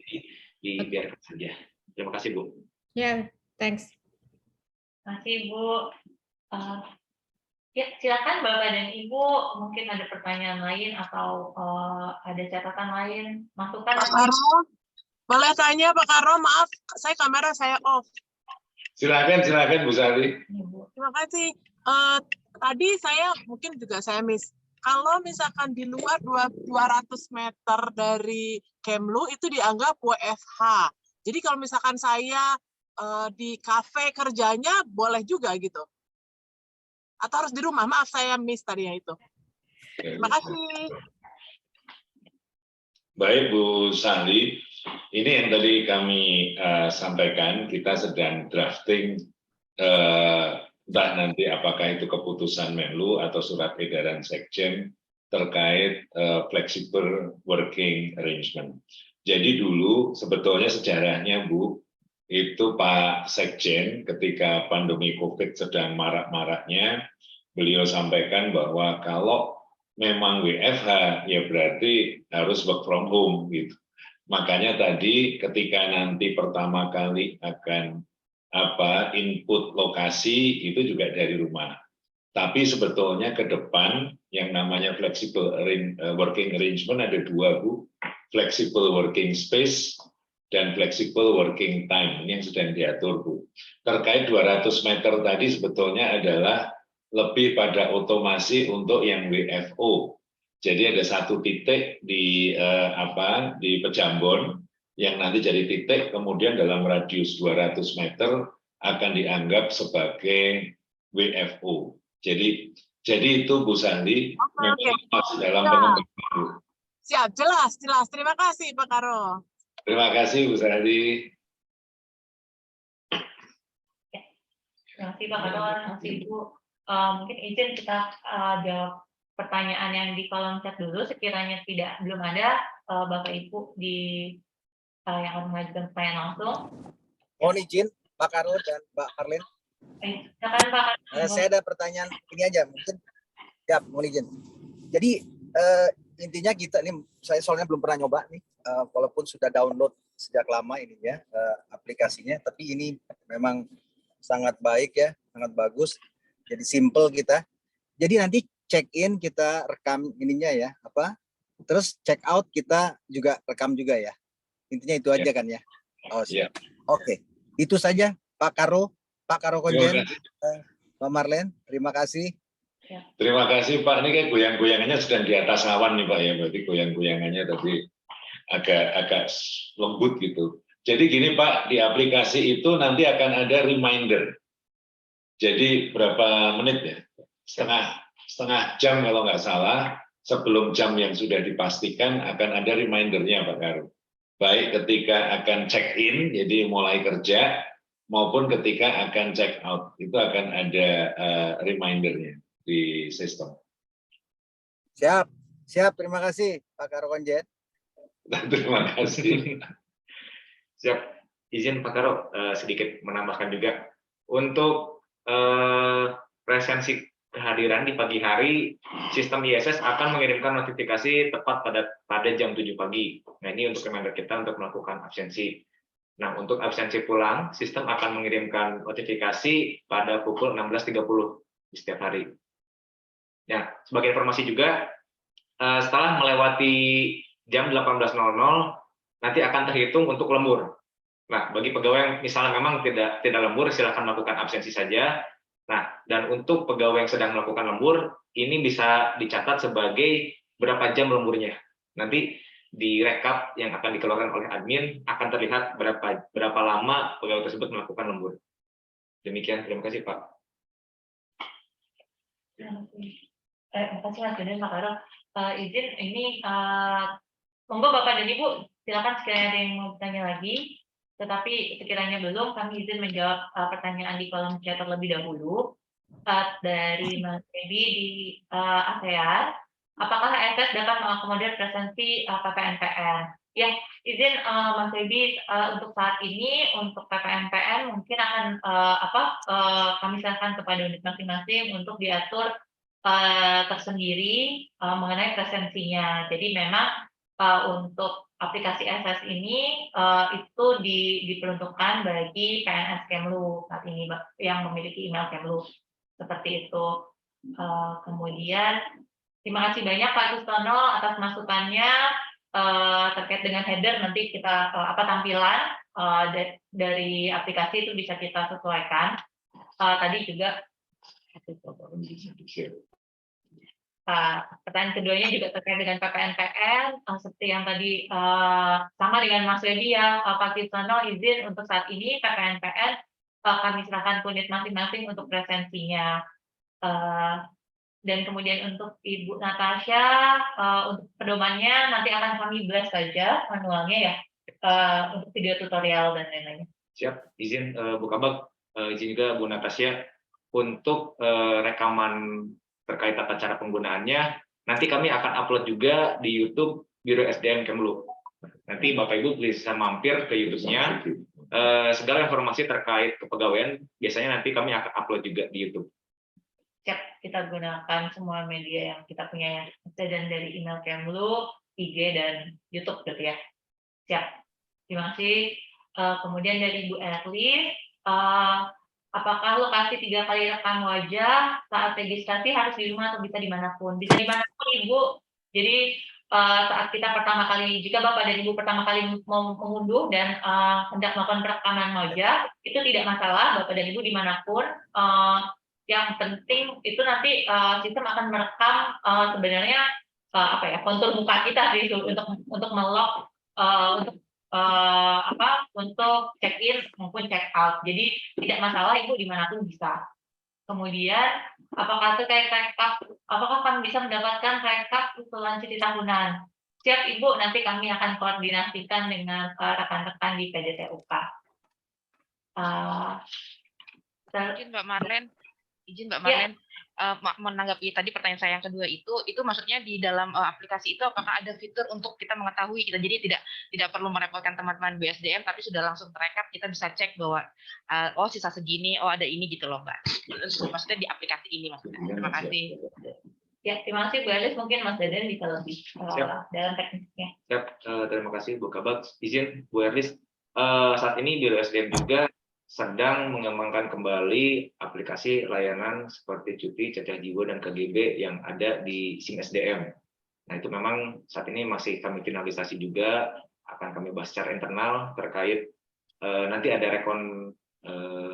Jadi dibiarkan saja. Terima kasih Bu. Ya, thanks. Terima kasih Bu. Ya, silakan Bapak dan Ibu, mungkin ada pertanyaan lain atau ada catatan lain, masukan. Pak Karo, boleh tanya Pak Karo, maaf, kamera saya off. Silakan Bu Sari. Terima kasih. Tadi saya mungkin juga saya miss. Kalau misalkan di luar 200 meter dari Kemlu itu dianggap WFH. Jadi kalau misalkan saya di kafe kerjanya boleh juga gitu. Atau harus di rumah? Maaf saya miss tadinya itu. Terima kasih. Baik Bu Sari, ini yang tadi kami sampaikan, kita sedang drafting entah nanti apakah itu keputusan Menlu atau surat edaran Sekjen terkait flexible working arrangement. Jadi dulu sebetulnya sejarahnya Bu, itu Pak Sekjen ketika pandemi COVID sedang marak-maraknya, beliau sampaikan bahwa kalau memang WFH ya berarti harus work from home gitu. Makanya tadi ketika nanti pertama kali akan input lokasi itu juga dari rumah. Tapi sebetulnya ke depan yang namanya flexible working arrangement ada dua, Bu. Flexible working space dan flexible working time. Ini yang sedang diatur, Bu. Terkait 200 meter tadi sebetulnya adalah lebih pada otomasi untuk yang WFO. Jadi ada satu titik di di Pejambon yang nanti jadi titik, kemudian dalam radius 200 meter akan dianggap sebagai WFO. Jadi itu Bu Sandi memang masih dalam pengembangan. Siap, jelas. Terima kasih Pak Karo. Terima kasih Bu Sandi. Terima kasih Pak Karo, terima kasih Ibu. Mungkin izin kita jawab pertanyaan yang di kolom chat dulu. Sekiranya belum ada Bapak Ibu yang akan mengajukan pertanyaan langsung. Mohon izin Pak Karo dan Mbak Harlin. Silakan Pak. Saya ada pertanyaan ini aja mungkin. Ya, mohon izin. Jadi intinya kita ini, saya soalnya belum pernah nyoba nih, walaupun sudah download sejak lama ini ya aplikasinya, tapi ini memang sangat baik ya, sangat bagus. Jadi simple kita. Jadi nanti check in kita rekam ininya ya, terus check out kita juga rekam juga ya. Intinya itu aja kan ya. Oh siap. Oke. Itu saja Pak Karo Konjen, Mbak Marlen, terima kasih. Terima kasih Pak. Ini kayak goyang-goyangannya sedang di atas awan nih Pak ya. Berarti goyang-goyangannya tadi agak lembut gitu. Jadi gini Pak, di aplikasi itu nanti akan ada reminder. Jadi berapa menit ya? Setengah jam kalau nggak salah, sebelum jam yang sudah dipastikan akan ada remindernya Pak Karo. Baik ketika akan check in, jadi mulai kerja, maupun ketika akan check out, itu akan ada remindernya di sistem. Siap. Terima kasih Pak Karo Konjen. Terima kasih. Siap. Izin Pak Karo sedikit menambahkan juga untuk presensi kehadiran di pagi hari, sistem ISS akan mengirimkan notifikasi tepat pada jam 7 pagi. Nah, ini untuk reminder kita untuk melakukan absensi. Nah, untuk absensi pulang, sistem akan mengirimkan notifikasi pada pukul 16.30 di setiap hari. Nah, sebagai informasi juga, setelah melewati jam 18.00, nanti akan terhitung untuk lembur. Nah, bagi pegawai yang misalnya memang tidak lembur, silakan melakukan absensi saja. Nah, dan untuk pegawai yang sedang melakukan lembur, ini bisa dicatat sebagai berapa jam lemburnya. Nanti di rekap yang akan dikeluarkan oleh admin akan terlihat berapa lama pegawai tersebut melakukan lembur. Demikian, terima kasih Pak. Terima kasih Mas Jodan, Pak Karo. Izin ini monggo Bapak dan Ibu silakan sekiranya ada yang mau bertanya lagi. Tetapi sekiranya belum, kami izin menjawab pertanyaan di kolom chat terlebih dahulu. Dari Mas Febi di ASEAN, apakah SS dapat mengakomodir presensi PPNPN? Ya, izin Mas Febi, untuk saat ini untuk PPNPN mungkin akan kami serahkan kepada unit masing-masing untuk diatur tersendiri mengenai presensinya. Jadi memang untuk aplikasi SS ini itu diperuntukkan bagi PNS Kemlu saat ini yang memiliki email Kemlu seperti itu. Kemudian terima kasih banyak Pak Sustono atas masukannya terkait dengan header. Nanti kita tampilan dari aplikasi itu bisa kita sesuaikan. Tadi juga pertanyaan keduanya juga terkait dengan PPNPN, seperti yang tadi sama dengan Mas Wedi ya, Pak Sustono, izin untuk saat ini PPNPN kami serahkan ke unit masing-masing untuk presensinya. Dan kemudian untuk Ibu Natasha, untuk pedomannya nanti akan kami blast saja manualnya ya, untuk video tutorial dan lain-lainnya. Siap, izin Bu Kabag, izin juga Bu Natasha, untuk rekaman terkait tata cara penggunaannya, nanti kami akan upload juga di YouTube Biro SDM Kemlu. Nanti Bapak Ibu bisa mampir ke YouTube-nya. Segala informasi terkait kepegawaian biasanya nanti kami akan upload juga di YouTube. Siap, kita gunakan semua media yang kita punya ya, dan dari email Kemlu, IG, dan YouTube gitu ya. Siap, terima kasih. Kemudian dari Bu Erlis, apakah lokasi 3 kali rekam wajah saat registrasi harus di rumah atau bisa dimanapun? Bisa dimanapun Ibu. Jadi saat kita pertama kali, jika Bapak dan Ibu pertama kali mau mengunduh dan hendak melakukan perekaman wajah, itu tidak masalah, Bapak dan Ibu dimanapun. Yang penting itu nanti sistem akan merekam sebenarnya kontur muka kita sih untuk melog untuk untuk check in maupun check out. Jadi tidak masalah Ibu dimanapun bisa. Kemudian apakah terkait rekap, apakah kami bisa mendapatkan rekap usulan cuti tahunan? Siap Ibu, nanti kami akan koordinasikan dengan rekan-rekan di PJTUK. Izin Mbak Marlen, menanggapi tadi pertanyaan saya yang kedua itu maksudnya di dalam aplikasi itu apakah ada fitur untuk kita mengetahui kita jadi tidak perlu merepotkan teman-teman BSDM tapi sudah langsung terekap, kita bisa cek bahwa oh sisa segini, oh ada ini gitu loh Mbak. Maksudnya di aplikasi ini maksudnya. Terima kasih. Ya, terima kasih Bu Elis, mungkin Mas Dadan bisa lebih dalam teknisnya. Siap, terima kasih Bu Kabak. Izin Bu Erlis, saat ini Biro SDM juga sedang mengembangkan kembali aplikasi layanan seperti cuti, cacat jiwa, dan KGB yang ada di SIM SDM. Nah, itu memang saat ini masih kami finalisasi juga, akan kami bahas secara internal terkait nanti ada rekon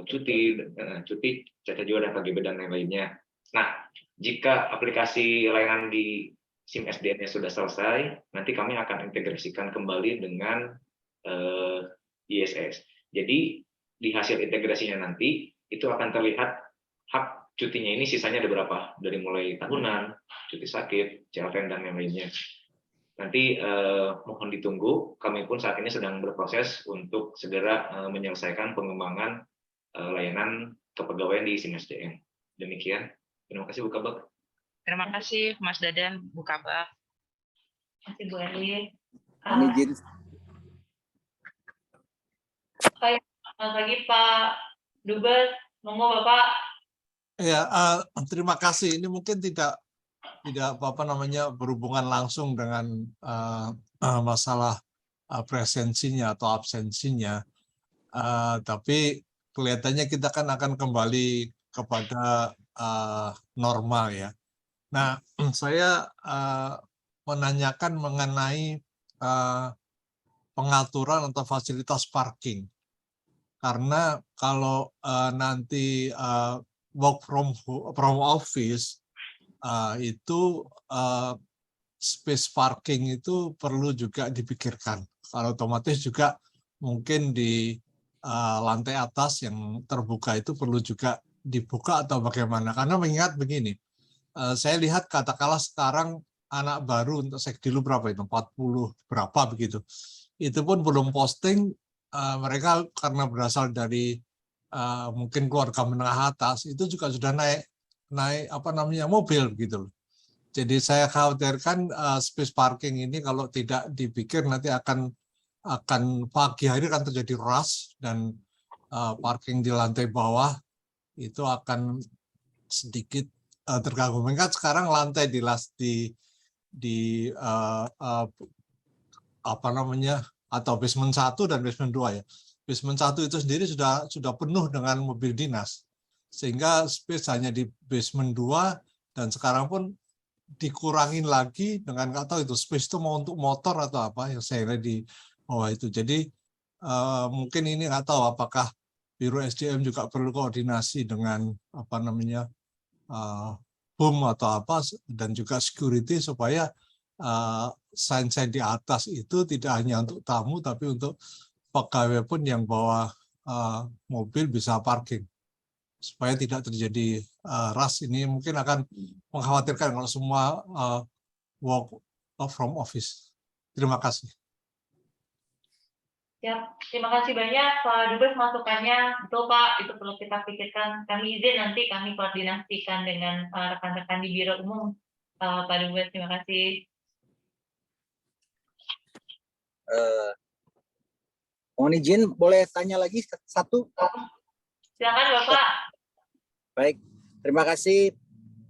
cuti, cacat jiwa, dan KGB, dan lain-lainnya. Nah, jika aplikasi layanan di SIM SDM-nya sudah selesai, nanti kami akan integrasikan kembali dengan ISS. Jadi, di hasil integrasinya nanti itu akan terlihat hak cutinya ini sisanya ada berapa, dari mulai tahunan, cuti sakit, CLVN, dan yang lainnya. Nanti mohon ditunggu, kami pun saat ini sedang berproses untuk segera menyelesaikan pengembangan layanan kepegawaian di SIM SDM. Demikian, terima kasih Bu Kabak. Terima kasih Mas Dadan, Bu Kabak. Terima kasih Bu Erlis. Izin. Selamat pagi Pak Dubes, monggo Bapak. Ya, terima kasih. Ini mungkin tidak berhubungan langsung dengan masalah presensinya atau absensinya, tapi kelihatannya kita kan akan kembali kepada normal ya. Nah, saya menanyakan mengenai pengaturan atau fasilitas parking. Karena kalau nanti work from office itu space parking itu perlu juga dipikirkan. Kalau otomatis juga mungkin di lantai atas yang terbuka itu perlu juga dibuka atau bagaimana. Karena mengingat begini, saya lihat katakanlah sekarang anak baru untuk Sekdilu berapa itu, 40 berapa begitu. Itu pun belum posting. Mereka karena berasal dari mungkin keluarga menengah atas itu juga sudah naik mobil gitu loh. Jadi saya khawatirkan space parking ini kalau tidak dipikir nanti akan pagi hari akan terjadi rush dan parking di lantai bawah itu akan sedikit terganggu. Mengingat sekarang lantai atau basement 1 dan basement 2 ya. Basement 1 itu sendiri sudah penuh dengan mobil dinas. Sehingga space hanya di basement 2 dan sekarang pun dikurangin lagi dengan nggak tahu itu space itu mau untuk motor atau apa yang saya lihat di bawah itu. Jadi mungkin ini nggak tahu apakah Biro SDM juga perlu koordinasi dengan BUM atau apa dan juga security supaya sign-sign di atas itu tidak hanya untuk tamu tapi untuk pegawai pun yang bawa mobil bisa parking supaya tidak terjadi rush. Ini mungkin akan mengkhawatirkan kalau semua work from office. Terima kasih. Ya, terima kasih banyak Pak Dubes masukannya. Betul Pak, itu perlu kita pikirkan. Kami izin nanti kami koordinasikan dengan rekan-rekan di Biro Umum. Pak Dubes, terima kasih. Mohon izin, boleh tanya lagi satu? Silakan Bapak. Baik, terima kasih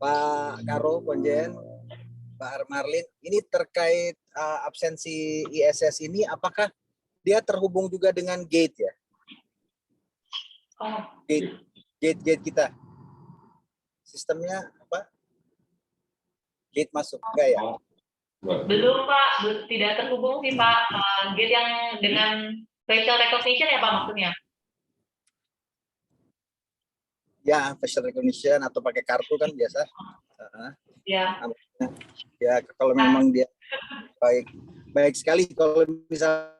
Pak Karo, Konjen, Pak Marlin, ini terkait absensi ISS ini, apakah dia terhubung juga dengan gate ya? Oh, Gate kita. Sistemnya apa? Gate masuk, enggak ya? belum Pak, tidak terhubung sih Pak. Gate yang dengan facial recognition ya Pak maksudnya? Ya, facial recognition atau pakai kartu kan biasa. Ya. Ya, kalau memang dia baik sekali kalau misal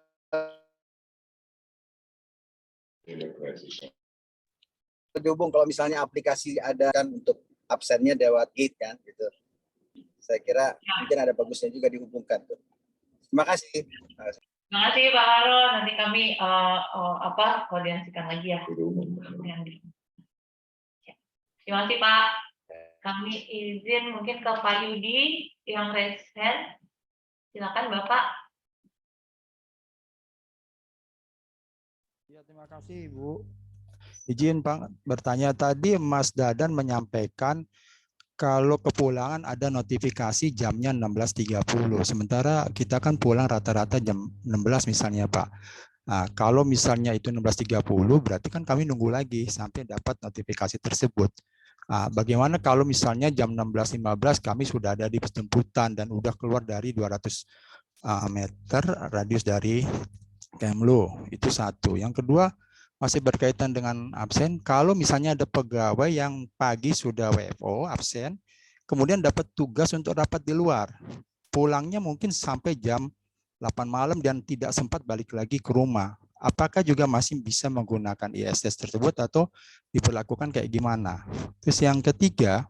terhubung, kalau misalnya aplikasi ada kan untuk absennya lewat gate kan gitu. Saya kira mungkin ada bagusnya juga dihubungkan tuh. Terima kasih. Terima kasih Pak Karo, nanti kami koordinasikan lagi ya. Terima kasih Pak. Kami izin mungkin ke Pak Yudi yang raise hand. Silakan Bapak. Ya, terima kasih Ibu. Izin Pak bertanya, tadi Mas Dadan menyampaikan kalau kepulangan ada notifikasi jamnya 16.30. Sementara kita kan pulang rata-rata jam 16 misalnya Pak. Nah, kalau misalnya itu 16.30 berarti kan kami nunggu lagi sampai dapat notifikasi tersebut. Nah, bagaimana kalau misalnya jam 16.15 kami sudah ada di penjemputan dan udah keluar dari 200 meter radius dari Kemlu? Itu satu. Yang kedua, masih berkaitan dengan absen, kalau misalnya ada pegawai yang pagi sudah WFO, absen, kemudian dapat tugas untuk rapat di luar, pulangnya mungkin sampai jam 8 malam dan tidak sempat balik lagi ke rumah. Apakah juga masih bisa menggunakan ISS tersebut atau diperlakukan kayak gimana? Terus yang ketiga,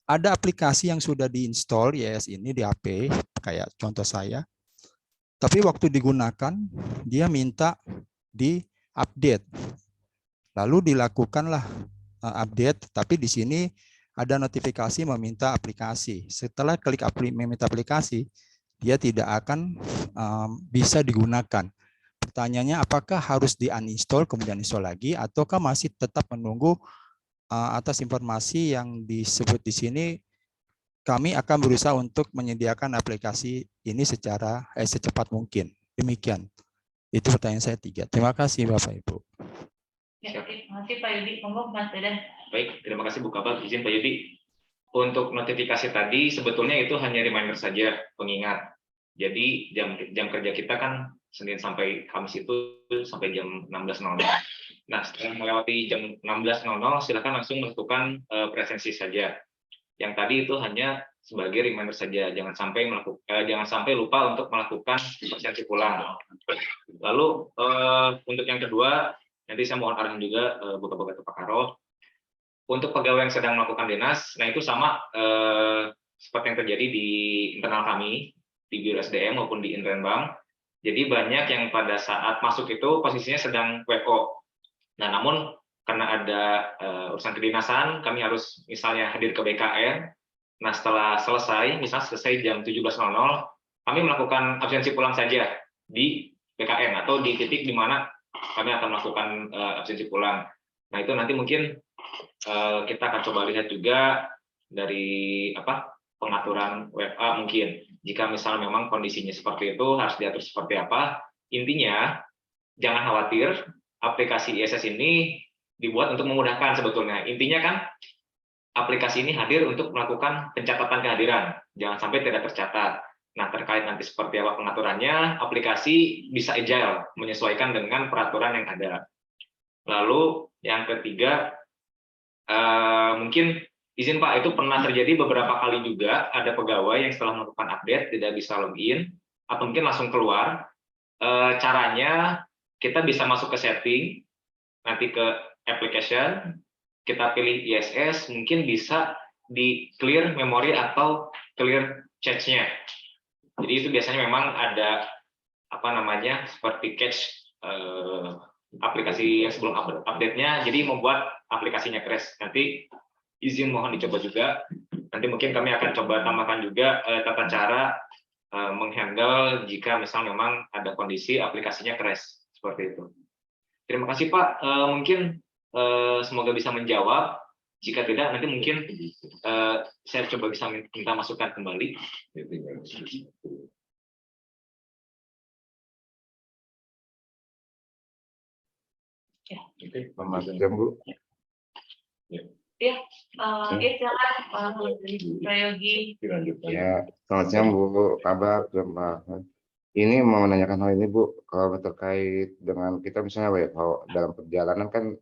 ada aplikasi yang sudah diinstal ISS ini di HP, kayak contoh saya, tapi waktu digunakan, dia minta di-update. Lalu dilakukanlah update, tapi di sini ada notifikasi meminta aplikasi. Setelah klik meminta aplikasi, dia tidak akan bisa digunakan. Pertanyaannya, apakah harus di-uninstall kemudian install lagi, ataukah masih tetap menunggu atas informasi yang disebut di sini? Kami akan berusaha untuk menyediakan aplikasi ini secara secepat mungkin. Demikian. Itu pertanyaan saya 3. Terima kasih Bapak Ibu. Ya, terima kasih Pak Yudi. Monggo Mas Dadan. Baik, terima kasih Bu Kabak. Izin Pak Yudi. Untuk notifikasi tadi sebetulnya itu hanya reminder saja, pengingat. Jadi jam kerja kita kan Senin sampai Kamis itu sampai jam 16.00. Nah, setelah melewati jam 16.00 silakan langsung melakukan presensi saja. Yang tadi itu hanya sebagai reminder saja, jangan sampai lupa untuk melakukan presensi pulang. Lalu untuk yang kedua, nanti saya mohon arahan juga buka-buka Pak Karo. Untuk pegawai yang sedang melakukan dinas, nah itu sama seperti yang terjadi di internal kami di Biro SDM maupun di Inrenbank. Jadi banyak yang pada saat masuk itu posisinya sedang WO. Nah, namun karena ada urusan kedinasan, kami harus misalnya hadir ke BKN. Nah, setelah selesai, misalnya selesai jam 17.00, kami melakukan absensi pulang saja di BKN atau di titik di mana kami akan melakukan absensi pulang. Nah, itu nanti mungkin kita akan coba lihat juga dari pengaturan WFA mungkin. Jika misalnya memang kondisinya seperti itu, harus diatur seperti apa. Intinya, jangan khawatir, aplikasi ISS ini dibuat untuk memudahkan sebetulnya. Intinya kan, aplikasi ini hadir untuk melakukan pencatatan kehadiran. Jangan sampai tidak tercatat. Nah, terkait nanti seperti apa pengaturannya, aplikasi bisa agile, menyesuaikan dengan peraturan yang ada. Lalu, yang ketiga, mungkin izin Pak, itu pernah terjadi beberapa kali juga ada pegawai yang setelah melakukan update tidak bisa login atau mungkin langsung keluar. Caranya kita bisa masuk ke setting, nanti ke application, kita pilih ISS, mungkin bisa di clear memori atau clear cache-nya. Jadi itu biasanya memang ada seperti cache aplikasi yang sebelum update-nya, jadi membuat aplikasinya crash. Nanti izin mohon dicoba juga. Nanti mungkin kami akan coba tambahkan juga tata cara menghandle jika misal memang ada kondisi aplikasinya crash seperti itu. Terima kasih Pak. Mungkin semoga bisa menjawab. Jika tidak, nanti mungkin saya coba bisa minta masukan kembali. Ya. Oke, selamat jam Bu. Silakan Pak Prayogi. Ya, selamat siang Bu. Kabar Pak. Ini mau menanyakan hal ini Bu, kalau terkait dengan kita misalnya WFH dalam perjalanan kan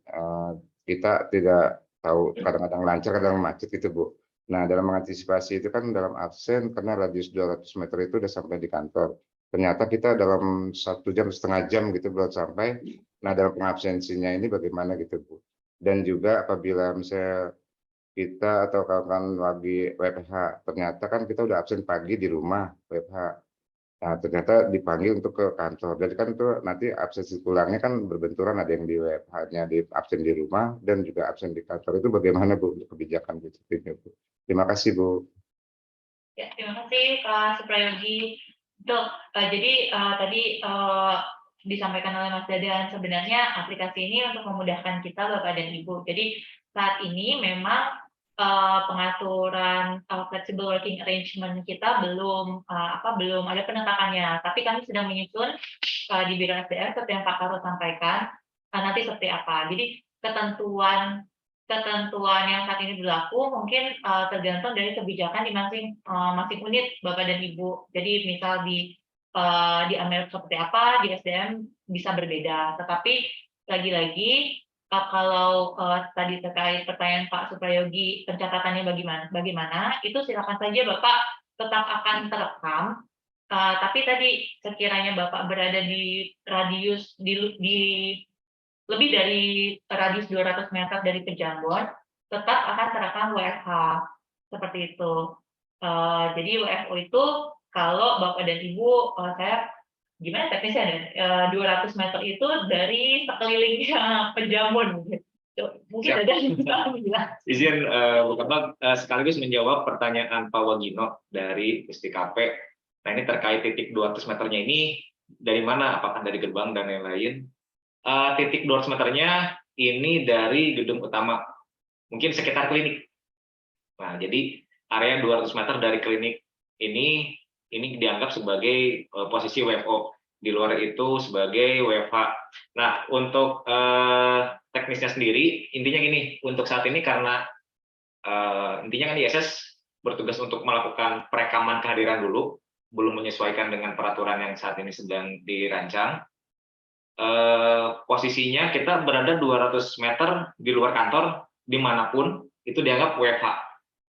kita tidak tahu, kadang-kadang lancar, kadang macet gitu Bu. Nah, dalam mengantisipasi itu kan dalam absen karena radius 200 meter itu udah sampai di kantor. Ternyata kita dalam 1 jam, setengah jam gitu belum sampai. Nah, dalam pengabsensinya ini bagaimana gitu Bu? Dan juga apabila misalnya kita atau kawan-kawan lagi WFH, ternyata kan kita udah absen pagi di rumah WFH. Nah, ternyata dipanggil untuk ke kantor. Jadi kan itu nanti absensi pulangnya kan berbenturan, ada yang di WFH-nya di absen di rumah dan juga absen di kantor. Itu bagaimana Bu untuk kebijakan Bu? Terima kasih Bu. Ya, terima kasih Pak Suprayogi. Betul. Jadi tadi disampaikan oleh Mas Dadan, sebenarnya aplikasi ini untuk memudahkan kita Bapak dan Ibu. Jadi saat ini memang pengaturan flexible working arrangement kita belum ada penetapannya, tapi kami sedang menyusun di Biro SDM seperti yang Pak Karo sampaikan nanti seperti apa. Jadi ketentuan yang saat ini berlaku mungkin tergantung dari kebijakan di masing unit Bapak dan Ibu. Jadi misal di Amerika seperti apa, di SDM bisa berbeda. Tetapi lagi-lagi kalau tadi terkait pertanyaan Pak Suprayogi, pencatatannya bagaimana, itu silakan saja Bapak tetap akan terekam. Tapi tadi sekiranya Bapak berada di radius di lebih dari radius 200 meter dari Pejambon, tetap akan terekam WFH seperti itu. Jadi WFO itu kalau Bapak dan Ibu, saya gimana teknisnya 200 meter itu dari sekelilingnya Pejambon mungkin ada yang bisa bilang. Izin Bapak sekaligus menjawab pertanyaan Pak Wagino dari Pusdikap. Nah, ini terkait titik 200 meternya ini dari mana, apakah dari gerbang dan lain-lain. Titik 200 meternya ini dari gedung utama, mungkin sekitar klinik. Nah, jadi area 200 meter dari klinik ini dianggap sebagai posisi WFO. Di luar itu sebagai WFH. Nah, untuk teknisnya sendiri, intinya gini, untuk saat ini karena intinya kan ISS bertugas untuk melakukan perekaman kehadiran dulu, belum menyesuaikan dengan peraturan yang saat ini sedang dirancang. Posisinya kita berada 200 meter di luar kantor, dimanapun, itu dianggap WFH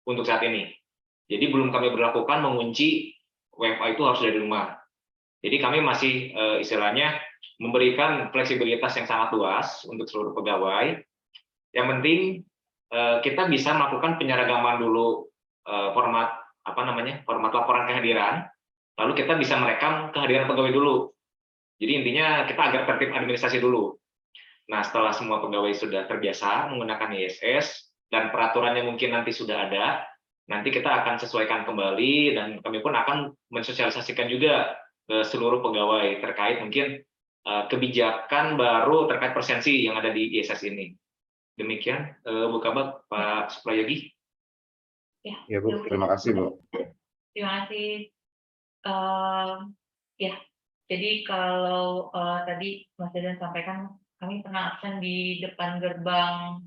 untuk saat ini. Jadi belum kami berlakukan mengunci WFH itu harus dari rumah. Jadi kami masih istilahnya memberikan fleksibilitas yang sangat luas untuk seluruh pegawai. Yang penting kita bisa melakukan penyeragaman dulu format laporan kehadiran, lalu kita bisa merekam kehadiran pegawai dulu. Jadi intinya kita agar tertib administrasi dulu. Nah, setelah semua pegawai sudah terbiasa menggunakan ISS dan peraturannya mungkin nanti sudah ada, nanti kita akan sesuaikan kembali dan kami pun akan mensosialisasikan juga ke seluruh pegawai terkait mungkin kebijakan baru terkait persensi yang ada di ISS ini. Demikian Bu Kabak, Pak Suprayogi. Ya Bu, terima kasih Bu. Terima kasih. Ya, jadi kalau tadi Mas Dadan sampaikan kami pernah absen di depan gerbang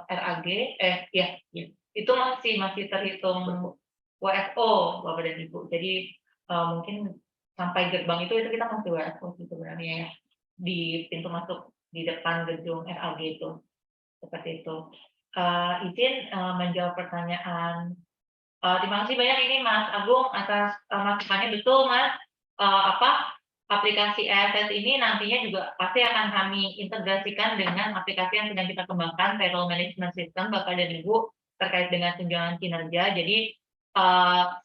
RAG, itu masih terhitung WFO Bapak dan Ibu. Jadi mungkin sampai gerbang itu kita masih WFO sebenarnya ya, di pintu masuk di depan gedung RAG itu seperti itu. Izin menjawab pertanyaan. Terima kasih banyak ini Mas Agung atas masukannya. Betul Mas, aplikasi ESS ini nantinya juga pasti akan kami integrasikan dengan aplikasi yang sedang kita kembangkan, payroll management system Bapak dan Ibu, terkait dengan tunjangan kinerja. Jadi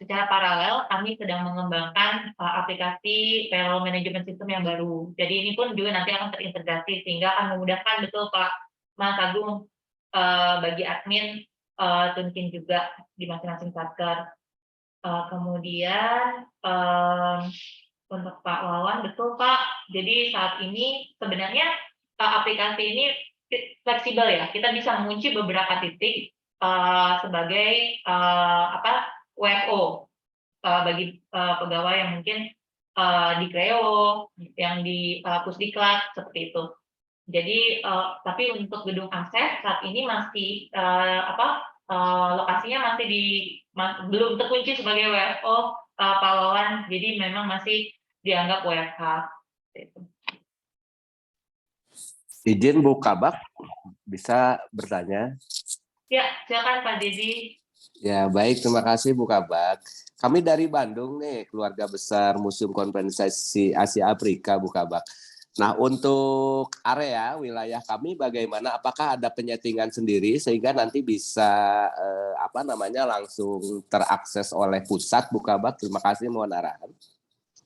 secara paralel kami sedang mengembangkan aplikasi payroll management system yang baru. Jadi ini pun juga nanti akan terintegrasi sehingga akan memudahkan betul Pak Mas Agung bagi admin Tunkin juga di masing-masing satker. Kemudian untuk Pak Wawan, betul Pak. Jadi saat ini sebenarnya aplikasi ini fleksibel ya. Kita bisa mengunci beberapa titik sebagai WFO bagi pegawai yang mungkin di Kreo, yang di Pusdiklat seperti itu. Jadi tapi untuk gedung akses saat ini masih lokasinya masih belum terkunci sebagai WFO Pahlawan, jadi memang masih dianggap WFH. Izin Bu Kabak, bisa bertanya? Ya, silakan Pak Dedi. Ya, baik. Terima kasih Bu Kabak. Kami dari Bandung nih, keluarga besar Museum Konferensi Asia Afrika Bu Kabak. Nah, untuk area wilayah kami bagaimana? Apakah ada penyetingan sendiri sehingga nanti bisa langsung terakses oleh pusat Bu Kabak? Terima kasih, mohon arahan.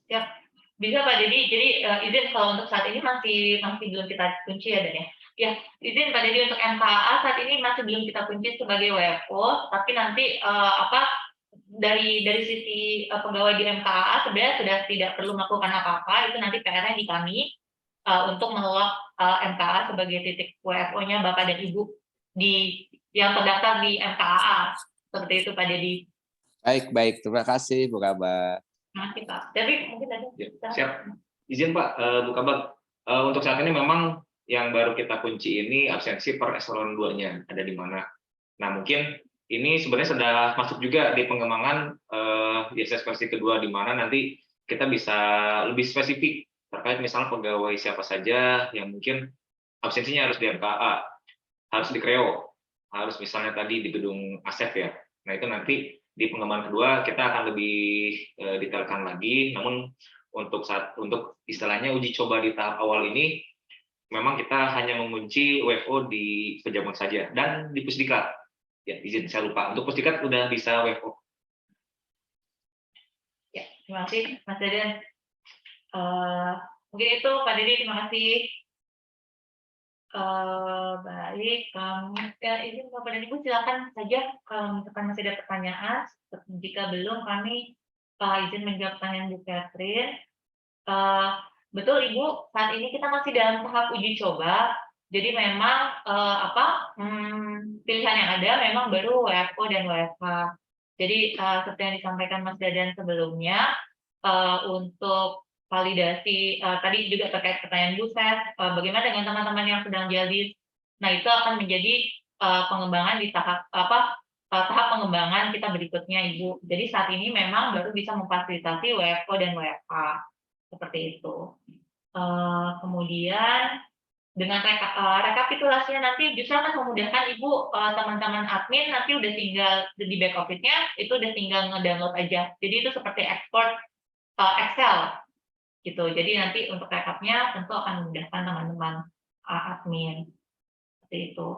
Ya, bisa Pak Dedi. Jadi izin kalau untuk saat ini masih belum kita kunci ya Dan ya. Ya, izin Pak Dedi untuk MKA saat ini masih belum kita kunci sebagai WFO, tapi nanti dari sisi pegawai di MKA sebenarnya sudah tidak perlu melakukan apa-apa, itu nanti PR-nya di kami untuk menolak MKA sebagai titik WFO-nya Bapak dan Ibu yang terdaftar di MKA. Seperti itu Pak Dedi. Baik. Terima kasih Bu Kabak. Terima kasih Pak. Tapi mungkin ada. Ya, siap. Izin Pak, Bu Kabak. Untuk saat ini memang yang baru kita kunci ini absensi per eselon 2-nya ada di mana. Nah, mungkin ini sebenarnya sudah masuk juga di pengembangan ISS versi kedua, di mana nanti kita bisa lebih spesifik terkait misalnya pegawai siapa saja yang mungkin absensinya harus di MKA, harus di Kreo, harus misalnya tadi di gedung ASEF ya. Nah, itu nanti di pengembangan kedua kita akan lebih detailkan lagi. Namun untuk istilahnya uji coba di tahap awal ini memang kita hanya mengunci WFO di pejabat saja dan di Pusdiklat. Ya, izin saya lupa. Untuk Pusdiklat udah bisa WFO. Ya, terima kasih Mas Dadan. Mungkin itu Pak Dedi, terima kasih. Baik, izin Bapak dan Ibu silakan saja kalau misalkan masih ada pertanyaan. Jika belum, kami izin menjawab pertanyaan Bu Catherine. Betul Ibu, saat ini kita masih dalam tahap uji coba. Jadi memang pilihan yang ada memang baru WFO dan WFH. Jadi seperti yang disampaikan Mas Dadan sebelumnya, untuk validasi tadi juga terkait pertanyaan Bu Ses, bagaimana dengan teman-teman yang sedang dialis. Nah, itu akan menjadi pengembangan di tahap pengembangan kita berikutnya Ibu. Jadi saat ini memang baru bisa memfasilitasi WFO dan WFH. Seperti itu. Kemudian dengan rekapitulasinya nanti justru akan memudahkan Ibu, teman-teman admin nanti udah tinggal di back office-nya itu udah tinggal nge-download aja. Jadi itu seperti ekspor Excel gitu. Jadi nanti untuk rekapnya tentu akan memudahkan teman-teman admin. Seperti itu.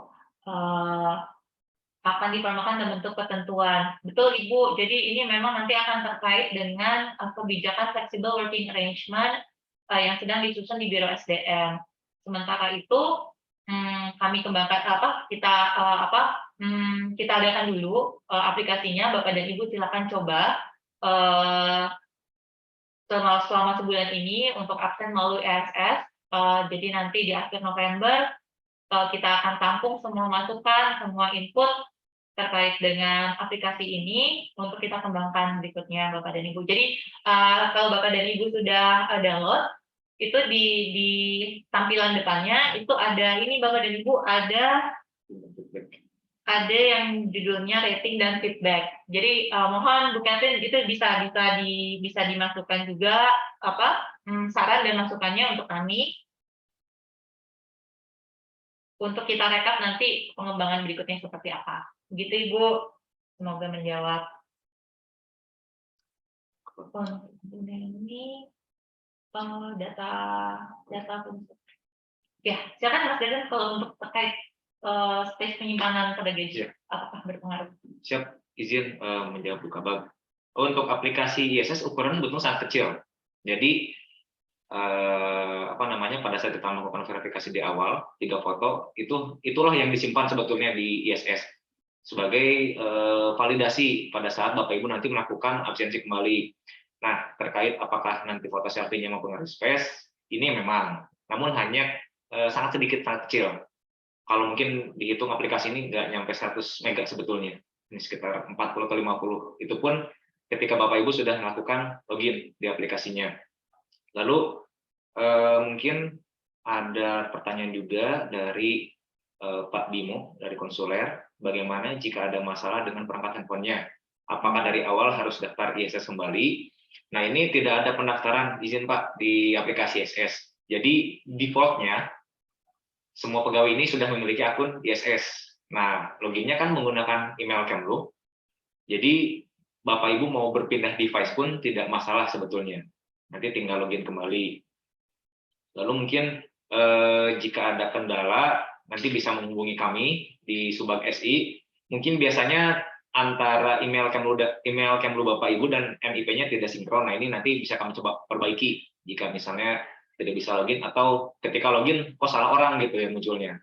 Akan diperlukan dalam bentuk ketentuan. Betul Ibu, jadi ini memang nanti akan terkait dengan kebijakan flexible working arrangement yang sedang disusun di Biro SDM. Sementara itu kami kembangkan kita adakan dulu aplikasinya. Bapak dan Ibu silakan coba selama sebulan ini untuk absen melalui ESS. Jadi nanti di akhir November kita akan tampung semua masukan, semua input terkait dengan aplikasi ini untuk kita kembangkan berikutnya Bapak dan Ibu. Jadi kalau Bapak dan Ibu sudah download, itu di tampilan depannya itu ada ini Bapak dan Ibu, ada yang judulnya rating dan feedback. Jadi mohon Bu Catherine itu bisa dimasukkan juga saran dan masukannya untuk kami. Untuk kita rekap nanti pengembangan berikutnya seperti apa. Begitu Ibu, semoga menjawab. Ini data. Ya, silakan Mas Dadan kalau untuk terkait space penyimpanan pada gadget, apakah berpengaruh? Siap, izin menjawab Bu Kabak. Untuk aplikasi ISS ukuran betul sangat kecil. Jadi pada saat kita melakukan verifikasi di awal 3 foto itulah yang disimpan sebetulnya di ISS sebagai validasi pada saat Bapak Ibu nanti melakukan absensi kembali. Nah, terkait apakah nanti foto selfie-nya mempengaruhi space, ini memang namun hanya sangat sedikit, sangat kecil. Kalau mungkin dihitung aplikasi ini nggak nyampe 100 mega sebetulnya, ini sekitar 40 atau 50. Itu pun ketika Bapak Ibu sudah melakukan login di aplikasinya. Lalu mungkin ada pertanyaan juga dari Pak Bimo dari konsuler, bagaimana jika ada masalah dengan perangkat handphonenya? Apakah dari awal harus daftar ISS kembali? Nah, ini tidak ada pendaftaran izin Pak di aplikasi ISS. Jadi defaultnya semua pegawai ini sudah memiliki akun ISS. Nah, loginnya kan menggunakan email Kemlu. Jadi Bapak Ibu mau berpindah device pun tidak masalah sebetulnya. Nanti tinggal login kembali. Lalu mungkin jika ada kendala, nanti bisa menghubungi kami di Subag SI. Mungkin biasanya antara email Kemlu Bapak Ibu dan MIP-nya tidak sinkron. Nah, ini nanti bisa kami coba perbaiki jika misalnya tidak bisa login, atau ketika login kok salah orang gitu ya munculnya.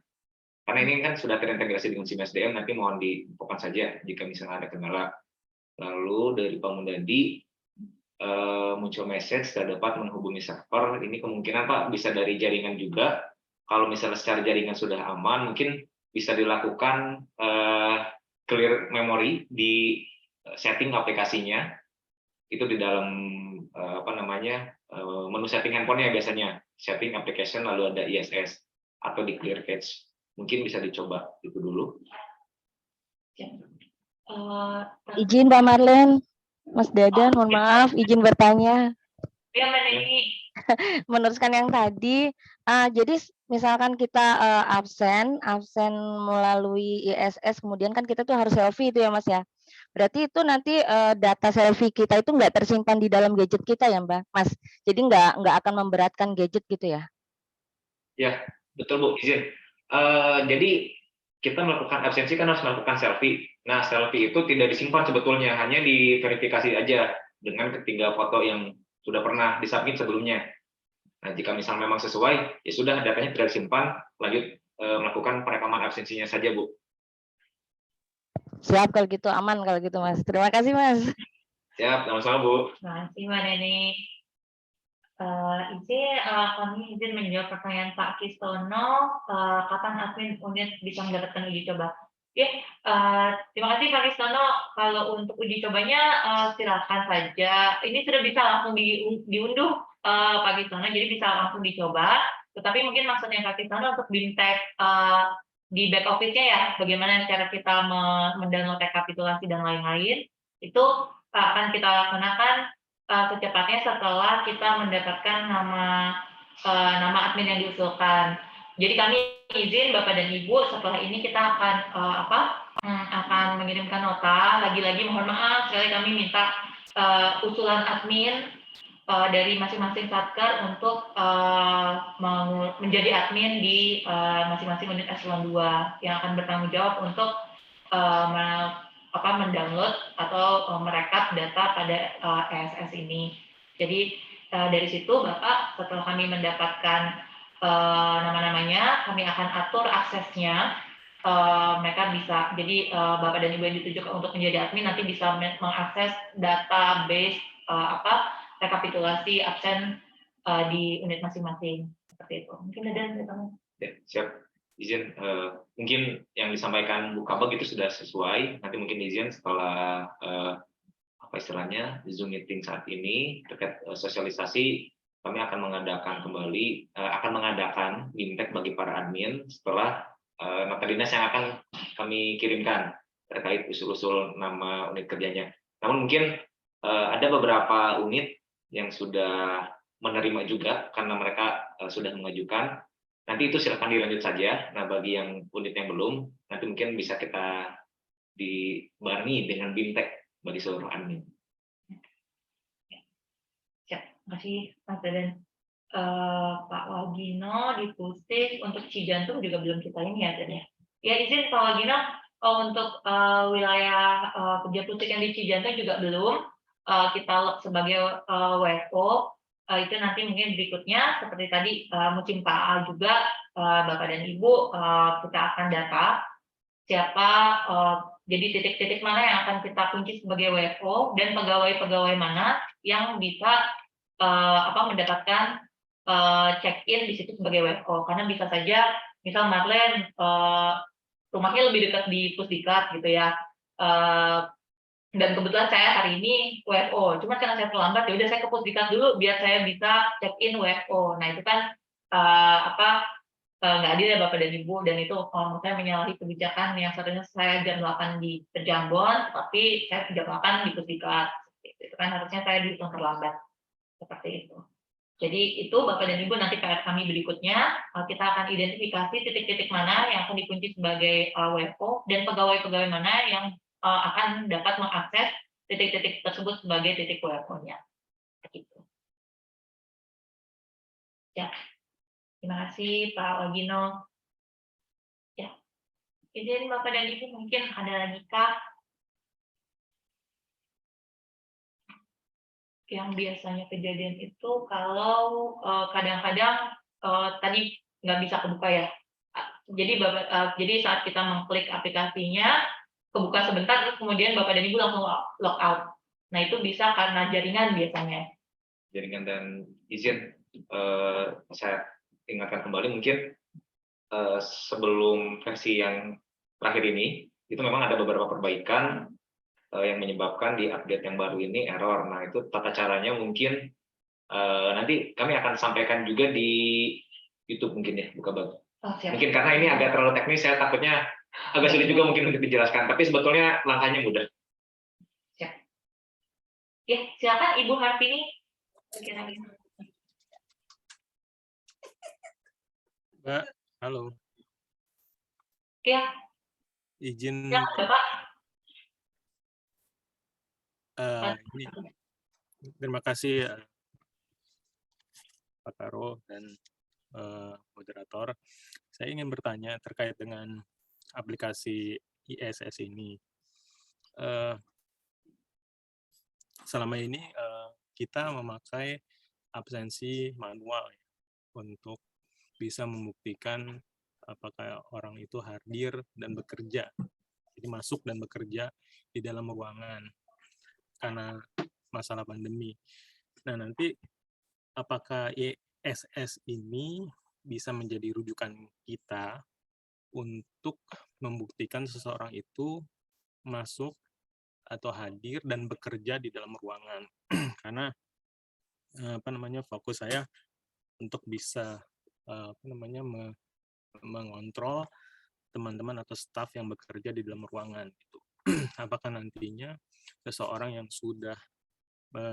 Karena ini kan sudah terintegrasi dengan SIM SDM, nanti mohon diinfokan saja jika misalnya ada kendala. Lalu dari Pak Mundadi muncul message tidak dapat menghubungi server. Ini kemungkinan Pak bisa dari jaringan juga. Kalau misalnya secara jaringan sudah aman, mungkin bisa dilakukan clear memory di setting aplikasinya. Itu di dalam menu setting handphonenya biasanya, setting application lalu ada ISS atau di clear cache. Mungkin bisa dicoba itu dulu. Izin Mbak Marlen, Mas Dadan, mohon maaf, izin bertanya. Ya, Mbak Neni. Meneruskan yang tadi, jadi misalkan kita absen melalui ISS, kemudian kan kita tuh harus selfie itu ya Mas ya. Berarti itu nanti data selfie kita itu nggak tersimpan di dalam gadget kita ya Mbak, Mas. Jadi nggak akan memberatkan gadget gitu ya? Ya, betul Bu, izin. Jadi kita melakukan absensi kan harus melakukan selfie. Nah, selfie itu tidak disimpan sebetulnya, hanya diverifikasi aja dengan ketiga foto yang sudah pernah disubmit sebelumnya. Nah, jika misal memang sesuai, ya sudah datanya tidak disimpan, lanjut melakukan perekaman absensinya saja, Bu. Siap kalau gitu, aman kalau gitu Mas. Terima kasih Mas. Siap, sama-sama Bu. Terima kasih Mbak Neni. Kami izin menjawab pertanyaan Pak Kistono, kapan admin unit bisa mendapatkan uji coba? Oke, terima kasih Pak Kistono. Kalau untuk uji cobanya silakan saja. Ini sudah bisa langsung diunduh Pak Kistono, jadi bisa langsung dicoba. Tetapi mungkin maksudnya Pak Kistono untuk BIMTEK di back office-nya ya, bagaimana cara kita mendownload rekapitulasi dan lain-lain, itu akan kita laksanakan secepatnya setelah kita mendapatkan nama admin yang diusulkan. Jadi kami izin Bapak dan Ibu setelah ini kita akan akan mengirimkan nota. Lagi-lagi mohon maaf sekali kami minta usulan admin dari masing-masing satker untuk menjadi admin di masing-masing unit eselon 2 yang akan bertanggung jawab untuk mendownload atau merekap data pada ESS ini. Jadi dari situ Bapak setelah kami mendapatkan nama-namanya, kami akan atur aksesnya. Mereka bisa, jadi Bapak dan Ibu yang ditujukan untuk menjadi admin nanti bisa mengakses database rekapitulasi absen di unit masing-masing seperti itu. Mungkin ada ya, siap. Izin, mungkin yang disampaikan Bu Kabag itu sudah sesuai. Nanti mungkin izin setelah Zoom meeting saat ini terkait sosialisasi, kami akan mengadakan kembali, BIMTEK bagi para admin setelah nota dinas yang akan kami kirimkan terkait usul-usul nama unit kerjanya. Namun mungkin ada beberapa unit yang sudah menerima juga karena mereka sudah mengajukan. Nanti itu silakan dilanjut saja. Nah, bagi yang unit yang belum, nanti mungkin bisa kita dibarengi dengan BIMTEK bagi seluruh admin. Siap, terima kasih Mas Dadan. Pak Wagino di Pustik untuk Cijantung juga belum kita ini ya tadi. Ya izin Pak Wagino untuk wilayah kerja Pustik yang di Cijantung juga belum. Kita sebagai WFO. Itu nanti mungkin berikutnya seperti tadi Mucim PA juga Bapak dan Ibu kita akan data siapa jadi titik-titik mana yang akan kita kunci sebagai WFO dan pegawai-pegawai mana yang bisa mendapatkan check-in di situ sebagai WFO, karena bisa saja misal Marlen rumahnya lebih dekat di Pusdiklat gitu ya, dan kebetulan saya hari ini WFO, cuma karena saya terlambat ya udah saya ke Pusdiklat dulu biar saya bisa check-in WFO. Nah itu kan nggak adil ya Bapak dan Ibu, dan itu menurut saya menyalahi kebijakan yang seharusnya saya jam 8 di Perjambon, tapi saya jam 8 di Pusdiklat. Itu kan harusnya saya dihitung terlambat seperti itu. Jadi itu Bapak dan Ibu nanti PR kami berikutnya, kita akan identifikasi titik-titik mana yang akan dikunci sebagai WFO dan pegawai-pegawai mana yang akan dapat mengakses titik-titik tersebut sebagai titik WFO-nya. Gitu. Ya, terima kasih Pak Wagino. Ya, izin Bapak dan Ibu mungkin ada lagi kah yang biasanya kejadian itu kalau kadang-kadang tadi nggak bisa kebuka ya. Jadi saat kita mengklik aplikasinya, kebuka sebentar, terus kemudian Bapak dan Ibu langsung log out. Nah itu bisa karena jaringan biasanya. Jaringan dan izin, saya ingatkan kembali mungkin sebelum versi yang terakhir ini, itu memang ada beberapa perbaikan yang menyebabkan di update yang baru ini error. Nah itu tata caranya mungkin nanti kami akan sampaikan juga di YouTube mungkin ya, Buka Bab. Mungkin karena ini agak terlalu teknis, saya takutnya agak sulit juga mungkin untuk dijelaskan. Tapi sebetulnya langkahnya mudah. Siap. Ya, silakan Ibu Hartini. Mbak, halo. Ya. Izin. Ya, Bapak. Ini, terima kasih Pak Karo dan moderator. Saya ingin bertanya terkait dengan aplikasi ISS ini. Selama ini kita memakai absensi manual ya, untuk bisa membuktikan apakah orang itu hadir dan bekerja, jadi masuk dan bekerja di dalam ruangan karena masalah pandemi. Nah, nanti apakah ISS ini bisa menjadi rujukan kita untuk membuktikan seseorang itu masuk atau hadir dan bekerja di dalam ruangan? Karena fokus saya untuk bisa mengontrol teman-teman atau staf yang bekerja di dalam ruangan gitu. Apakah nantinya seseorang yang sudah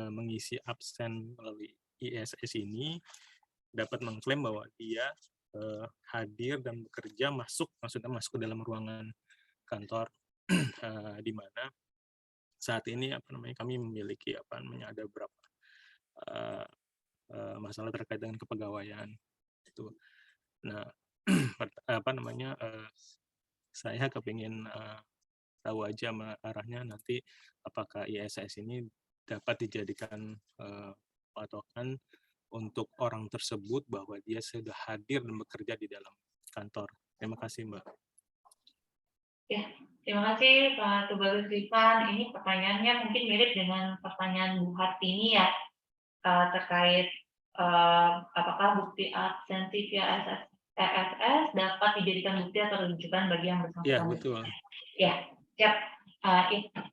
mengisi absen melalui ISS ini dapat mengklaim bahwa dia hadir dan bekerja, maksudnya masuk ke dalam ruangan kantor, di mana saat ini kami memiliki ada beberapa masalah terkait dengan kepegawaian itu. Nah, saya kepingin tahu aja arahnya nanti apakah ISS ini dapat dijadikan patokan untuk orang tersebut bahwa dia sudah hadir dan bekerja di dalam kantor. Terima kasih, Mbak. Ya, terima kasih Pak Tubagus Rifan. Ini pertanyaannya mungkin mirip dengan pertanyaan Bu Hartini ya, terkait apakah bukti absensi via ISS dapat dijadikan bukti atau rujukan bagi yang bersangkutan. Ya, betul. Ya, siap.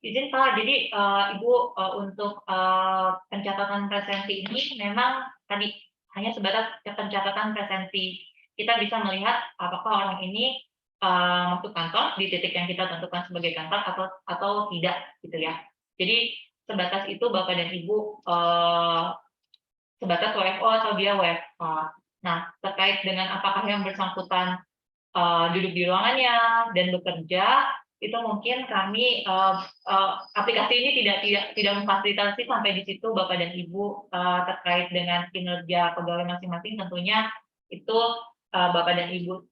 Izin Pak, jadi Ibu untuk pencatatan presensi ini memang tadi hanya sebatas pencatatan presensi. Kita bisa melihat apakah orang ini masuk kantor di titik yang kita tentukan sebagai kantor atau tidak gitu ya. Jadi sebatas itu Bapak dan Ibu sebatas WFO atau dia WFH. Nah, terkait dengan apakah yang bersangkutan duduk di ruangannya dan bekerja, itu mungkin kami aplikasi ini tidak memfasilitasi sampai di situ Bapak dan Ibu terkait dengan kinerja pegawai masing-masing. Tentunya itu Bapak dan Ibu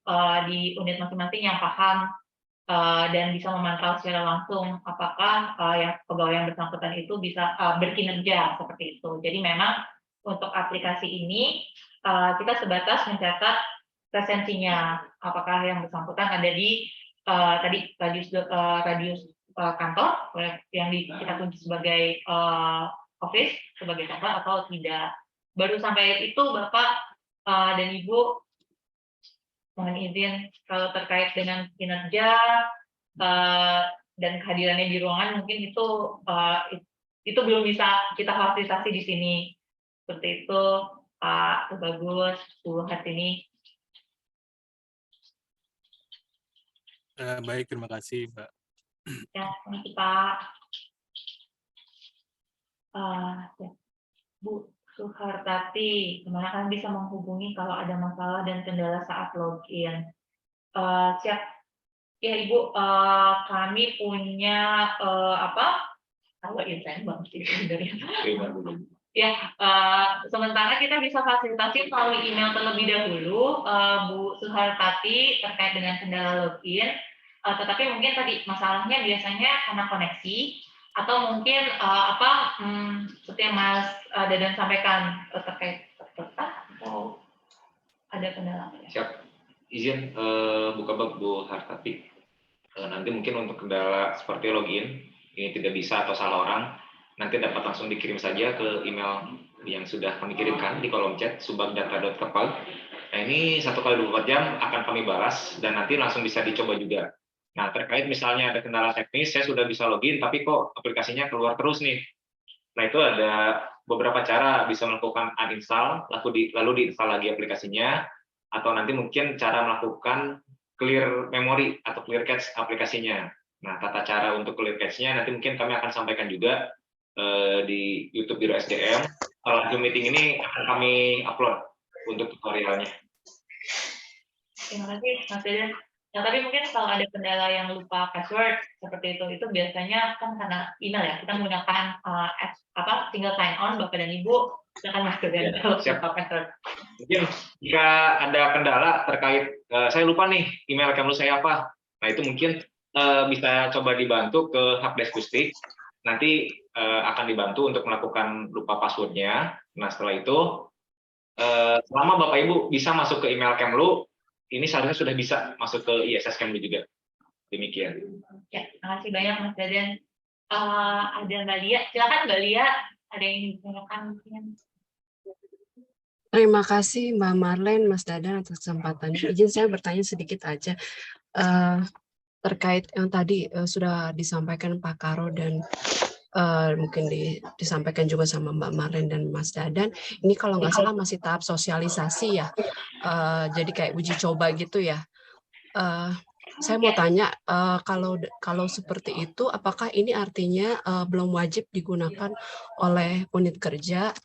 di unit masing-masing yang paham dan bisa memantau secara langsung apakah pegawai yang bersangkutan itu bisa berkinerja seperti itu. Jadi memang untuk aplikasi ini kita sebatas mencatat presensinya, apakah yang bersangkutan ada di tadi radius kantor yang kita kunci sebagai office sebagai kantor atau tidak. Baru sampai itu Bapak dan Ibu mohon izin kalau terkait dengan kinerja dan kehadirannya di ruangan mungkin itu belum bisa kita fasilitasi di sini. Seperti itu Pak Bagus, Bu Hartini. Baik, terima kasih Mbak. Ya, terima kasih Pak. Bu Suhartati, kemana kan bisa menghubungi kalau ada masalah dan kendala saat login? Siap. Ya Ibu, kami punya kalau insen banget sih sebenarnya. Ya, sementara kita bisa fasilitasi melalui email terlebih dahulu, Bu Suhartati terkait dengan kendala login. Tetapi mungkin tadi masalahnya biasanya karena koneksi atau mungkin seperti yang Mas Dadan sampaikan terkait atau ada kendala. Siap. Izin buka bab Bu Hartati. Nanti mungkin untuk kendala seperti login ini tidak bisa atau salah orang, nanti dapat langsung dikirim saja ke email yang sudah kami kirimkan di kolom chat subagdata.kepag. Nah ini 1 kali 24 jam akan kami balas dan nanti langsung bisa dicoba juga. Nah terkait misalnya ada kendala teknis, saya sudah bisa login tapi kok aplikasinya keluar terus nih. Nah itu ada beberapa cara, bisa melakukan uninstall lalu diinstal lagi aplikasinya, atau nanti mungkin cara melakukan clear memory atau clear cache aplikasinya. Nah, tata cara untuk clear cache-nya nanti mungkin kami akan sampaikan juga di YouTube Biro SDM. Setelah Zoom meeting ini akan kami upload untuk tutorialnya. Terima kasih, Mas Dedan. Nah, tapi mungkin kalau ada kendala yang lupa password seperti itu biasanya kan karena email ya. Kita menggunakan single sign on Bapak dan Ibu, silakan Mas Dedan kalau lupa password. Mungkin jika ada kendala terkait saya lupa nih email Kemlu saya apa. Nah, itu mungkin bisa coba dibantu ke Helpdesk Kustik. Nanti akan dibantu untuk melakukan lupa passwordnya. Nah, setelah itu selama Bapak Ibu bisa masuk ke email Kemlu, ini seharusnya sudah bisa masuk ke ISS Kemlu juga. Demikian. Ya, terima kasih banyak Mas Dadan. Ada Mbak Lia, silakan Mbak Lia, ada yang ditanyakan mungkin. Terima kasih Mbak Marlen, Mas Dadan atas kesempatannya. Izin saya bertanya sedikit aja terkait yang tadi sudah disampaikan Pak Karo dan mungkin disampaikan juga sama Mbak Marlen dan Mas Dadan. Ini kalau nggak salah masih tahap sosialisasi ya, jadi kayak uji coba gitu ya. Saya mau tanya, kalau seperti itu, apakah ini artinya belum wajib digunakan oleh unit kerja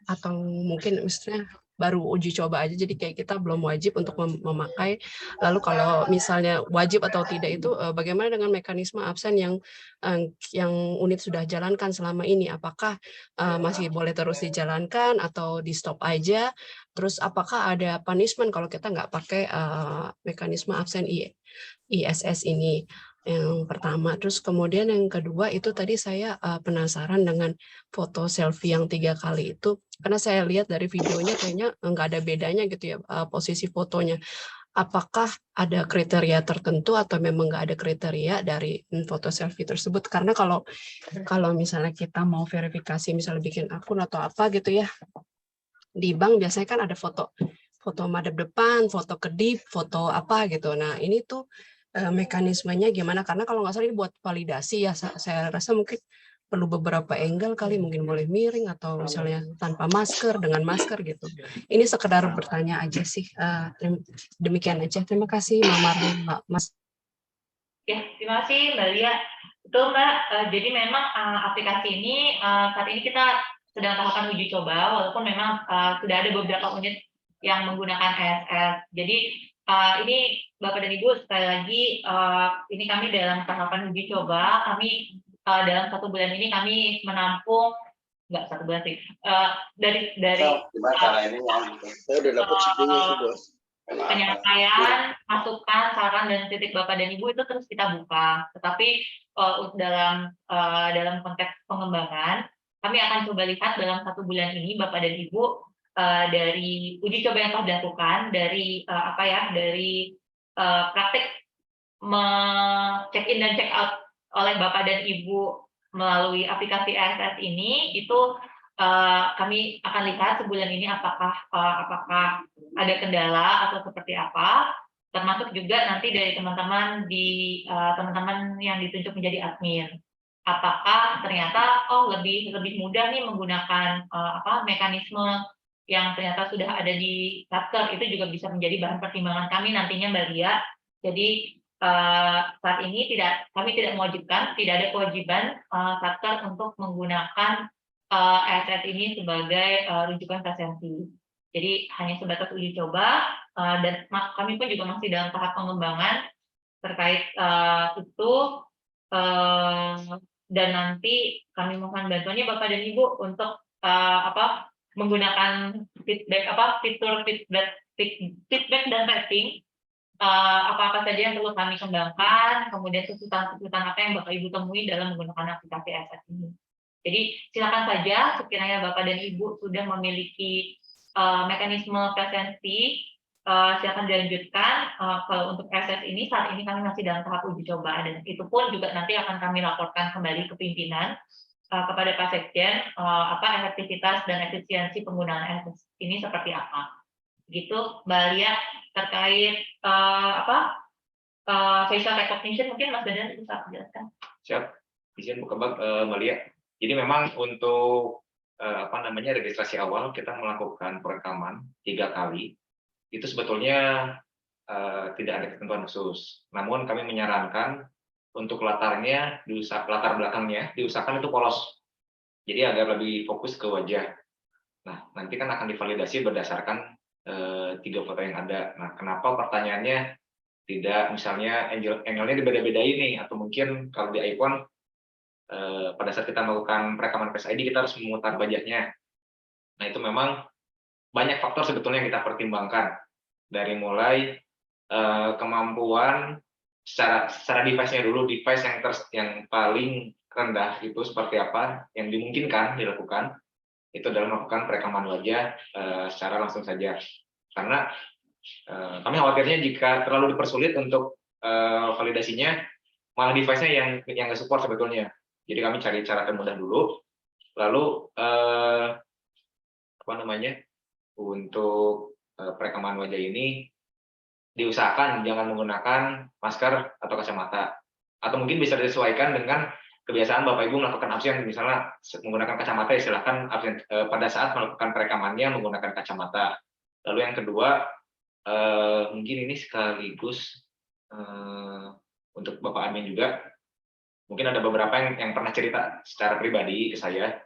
atau mungkin misalnya baru uji coba aja, jadi kayak kita belum wajib untuk memakai. Lalu kalau misalnya wajib atau tidak itu bagaimana dengan mekanisme absen yang unit sudah jalankan selama ini? Apakah masih boleh terus dijalankan atau di stop aja? Terus apakah ada punishment kalau kita nggak pakai mekanisme absen ISS ini? Yang pertama, terus kemudian yang kedua itu tadi saya penasaran dengan foto selfie yang 3 kali itu, karena saya lihat dari videonya kayaknya nggak ada bedanya gitu ya posisi fotonya. Apakah ada kriteria tertentu atau memang nggak ada kriteria dari foto selfie tersebut? Karena kalau misalnya kita mau verifikasi, misalnya bikin akun atau apa gitu ya, di bank biasanya kan ada foto madep depan, foto kedip, foto apa gitu. Nah ini tuh mekanismenya gimana? Karena kalau nggak salah ini buat validasi ya, saya rasa mungkin perlu beberapa angle kali, mungkin boleh miring atau misalnya tanpa masker, dengan masker gitu. Ini sekedar bertanya aja sih. Demikian aja. Terima kasih Mbak Mas. Ya, terima kasih Mbak Lia. Betul Mbak, jadi memang aplikasi ini saat ini kita sedang tahapan uji coba, walaupun memang sudah ada beberapa unit yang menggunakan ISS. Jadi ini Bapak dan Ibu sekali lagi ini kami dalam tahapan uji coba. Kami dalam 1 bulan ini kami menampung nggak 1 bulan sih dari penyampaian, masukan, saran dan kritik Bapak dan Ibu itu terus kita buka. Tetapi dalam konteks pengembangan kami akan coba lihat dalam 1 bulan ini Bapak dan Ibu dari uji coba yang telah dilakukan, dari dari praktik check in dan check out oleh Bapak dan Ibu melalui aplikasi ISS ini, itu kami akan lihat sebulan ini apakah ada kendala atau seperti apa, termasuk juga nanti dari teman-teman yang ditunjuk menjadi admin. Apakah ternyata lebih mudah nih menggunakan mekanisme yang ternyata sudah ada di Satker, itu juga bisa menjadi bahan pertimbangan kami nantinya, Mbak Lia. Jadi saat ini kami tidak mewajibkan, tidak ada kewajiban Satker untuk menggunakan ASS ini sebagai rujukan presensi. Jadi hanya sebatas uji coba, dan kami pun juga masih dalam tahap pengembangan terkait itu. Dan nanti kami mohon bantuannya Bapak dan Ibu untuk menggunakan fitur feedback dan rating, apa saja yang perlu kami kembangkan, kemudian kesulitan apa yang Bapak Ibu temui dalam menggunakan aplikasi ASS ini. Jadi silakan saja sekiranya Bapak dan Ibu sudah memiliki mekanisme presensi, silakan dilanjutkan. Kalau untuk proses ini, saat ini kami masih dalam tahap uji coba, dan itu pun juga nanti akan kami laporkan kembali ke pimpinan, kepada Pak Sekjen, efektivitas dan efisiensi penggunaan ASS ini seperti apa. Gitu, Mbak Lia, terkait facial recognition, mungkin Mas Dadan bisa menjelaskan. Siap, izin buka Mbak Lia. Jadi memang untuk registrasi awal kita melakukan perekaman 3 kali. Itu sebetulnya tidak ada ketentuan khusus. Namun kami menyarankan untuk latar belakangnya diusahakan itu polos. Jadi agar lebih fokus ke wajah. Nah, nanti kan akan divalidasi berdasarkan 3 foto yang ada. Nah, kenapa pertanyaannya tidak misalnya angle-nya dibeda-bedain nih, atau mungkin kalau di iPhone pada saat kita melakukan perekaman Face ID kita harus memutar wajahnya. Nah, itu memang banyak faktor sebetulnya yang kita pertimbangkan, dari mulai kemampuan secara device-nya dulu, device yang paling rendah itu seperti apa yang dimungkinkan dilakukan, itu adalah melakukan perekaman wajah secara langsung saja. Karena kami khawatirnya jika terlalu dipersulit untuk validasinya, malah device-nya yang nggak support sebetulnya. Jadi kami cari cara termudah dulu, lalu untuk perekaman wajah ini diusahakan jangan menggunakan masker atau kacamata, atau mungkin bisa disesuaikan dengan kebiasaan Bapak Ibu melakukan absen, misalnya menggunakan kacamata, ya silahkan absen pada saat melakukan perekamannya menggunakan kacamata. Lalu yang kedua, mungkin ini sekaligus untuk Bapak admin juga, mungkin ada beberapa yang pernah cerita secara pribadi ke saya,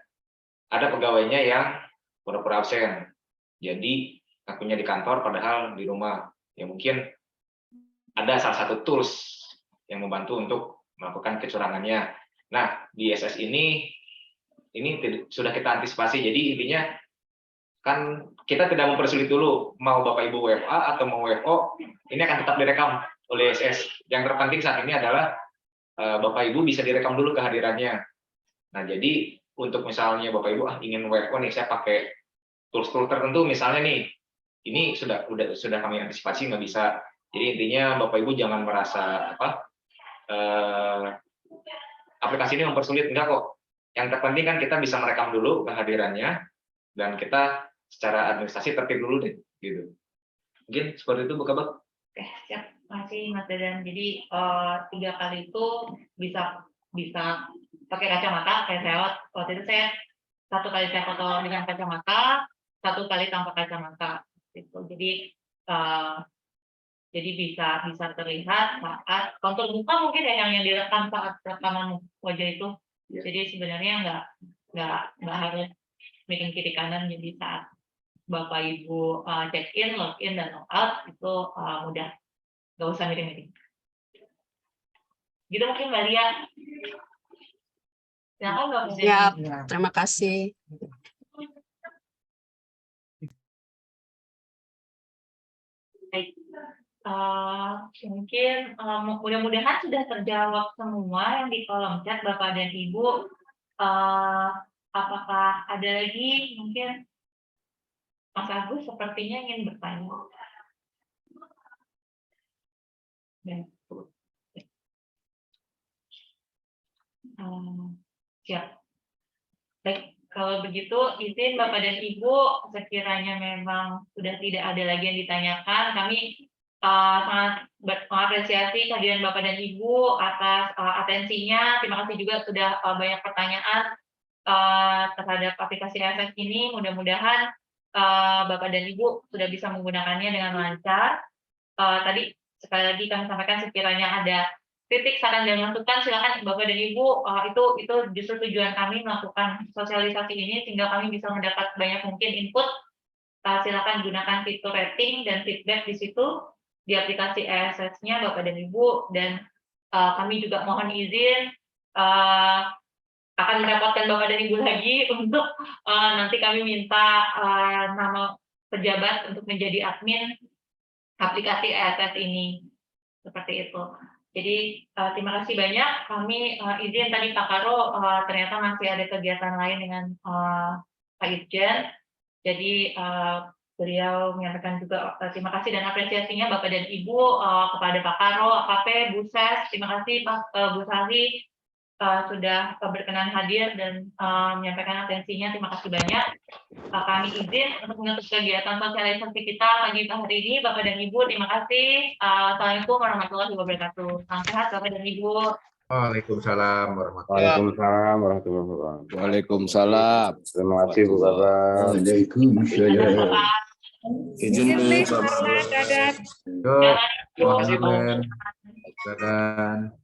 ada pegawainya yang pura-pura absen, jadi ngakunya di kantor padahal di rumah. Ya mungkin ada salah satu tools yang membantu untuk melakukan kecurangannya. Nah, di SS ini sudah kita antisipasi. Jadi intinya kan kita tidak mempersulit dulu, mau Bapak Ibu WFA atau mau WFO, ini akan tetap direkam oleh SS. Yang terpenting saat ini adalah Bapak Ibu bisa direkam dulu kehadirannya. Nah, jadi untuk misalnya Bapak Ibu ingin WFO nih, saya pakai tools-tools tertentu misalnya nih, ini sudah kami antisipasi, nggak bisa. Jadi intinya Bapak Ibu jangan merasa aplikasi ini mempersulit, enggak kok. Yang terpenting kan kita bisa merekam dulu kehadirannya, dan kita secara administrasi tertib dulu deh, gitu. Mungkin seperti itu Bu Kabak. Oke, siap. Masih Mas Dadan. Jadi 3 kali itu bisa pakai kacamata, kayak saya waktu itu saya 1 kali saya foto dengan kacamata, 1 kali tanpa kacamata. Gitu. Jadi bisa terlihat saat kontur muka mungkin ya yang direkam saat rekaman wajah itu. Jadi sebenarnya nggak harus miring kiri kanan. Jadi saat Bapak Ibu check in, login dan logout itu mudah, nggak usah miring-miring. Gitu mungkin Mbak Lia. Silakan Mbak. Ya, terima kasih. Baik. Mungkin mudah-mudahan sudah terjawab semua yang di kolom chat Bapak dan Ibu. Apakah ada lagi mungkin Mas Agus sepertinya ingin bertanya? Siap. Baik, Kalau begitu, izin Bapak dan Ibu, sekiranya memang sudah tidak ada lagi yang ditanyakan, kami sangat mengapresiasi kehadiran Bapak dan Ibu atas atensinya. Terima kasih juga sudah banyak pertanyaan terhadap aplikasi ISS ini. Mudah-mudahan Bapak dan Ibu sudah bisa menggunakannya dengan lancar. Tadi sekali lagi kami sampaikan, sekiranya ada kritik, saran, dan masukan, silakan Bapak dan Ibu. Itu justru tujuan kami melakukan sosialisasi ini, sehingga kami bisa mendapat banyak mungkin input. Silakan gunakan fitur rating dan feedback di situ di aplikasi ISS-nya Bapak dan Ibu, dan kami juga mohon izin akan mendapatkan Bapak dan Ibu lagi untuk nanti kami minta nama pejabat untuk menjadi admin aplikasi ISS ini, seperti itu. Jadi terima kasih banyak. Kami izin tadi Pak Karo ternyata masih ada kegiatan lain dengan Pak Irjen. Jadi beliau menyampaikan juga terima kasih dan apresiasinya Bapak dan Ibu kepada Pak Karo, AKP, Bu Ses. Terima kasih Pak Bu Sari sudah berkenan hadir dan menyampaikan atensinya. Terima kasih banyak. Kami izin untuk menutup kegiatan sosialisasi kita pagi hari ini. Bapak dan Ibu, terima kasih. Assalamualaikum warahmatullahi wabarakatuh. Salam sehat Bapak dan Ibu. Waalaikumsalam warahmatullahi wabarakatuh. Waalaikumsalam. Terima kasih Bu Bapak. Waalaikumsalam. Izin Bu Marlen, Dadan. Terima kasih, Ben. Dadan.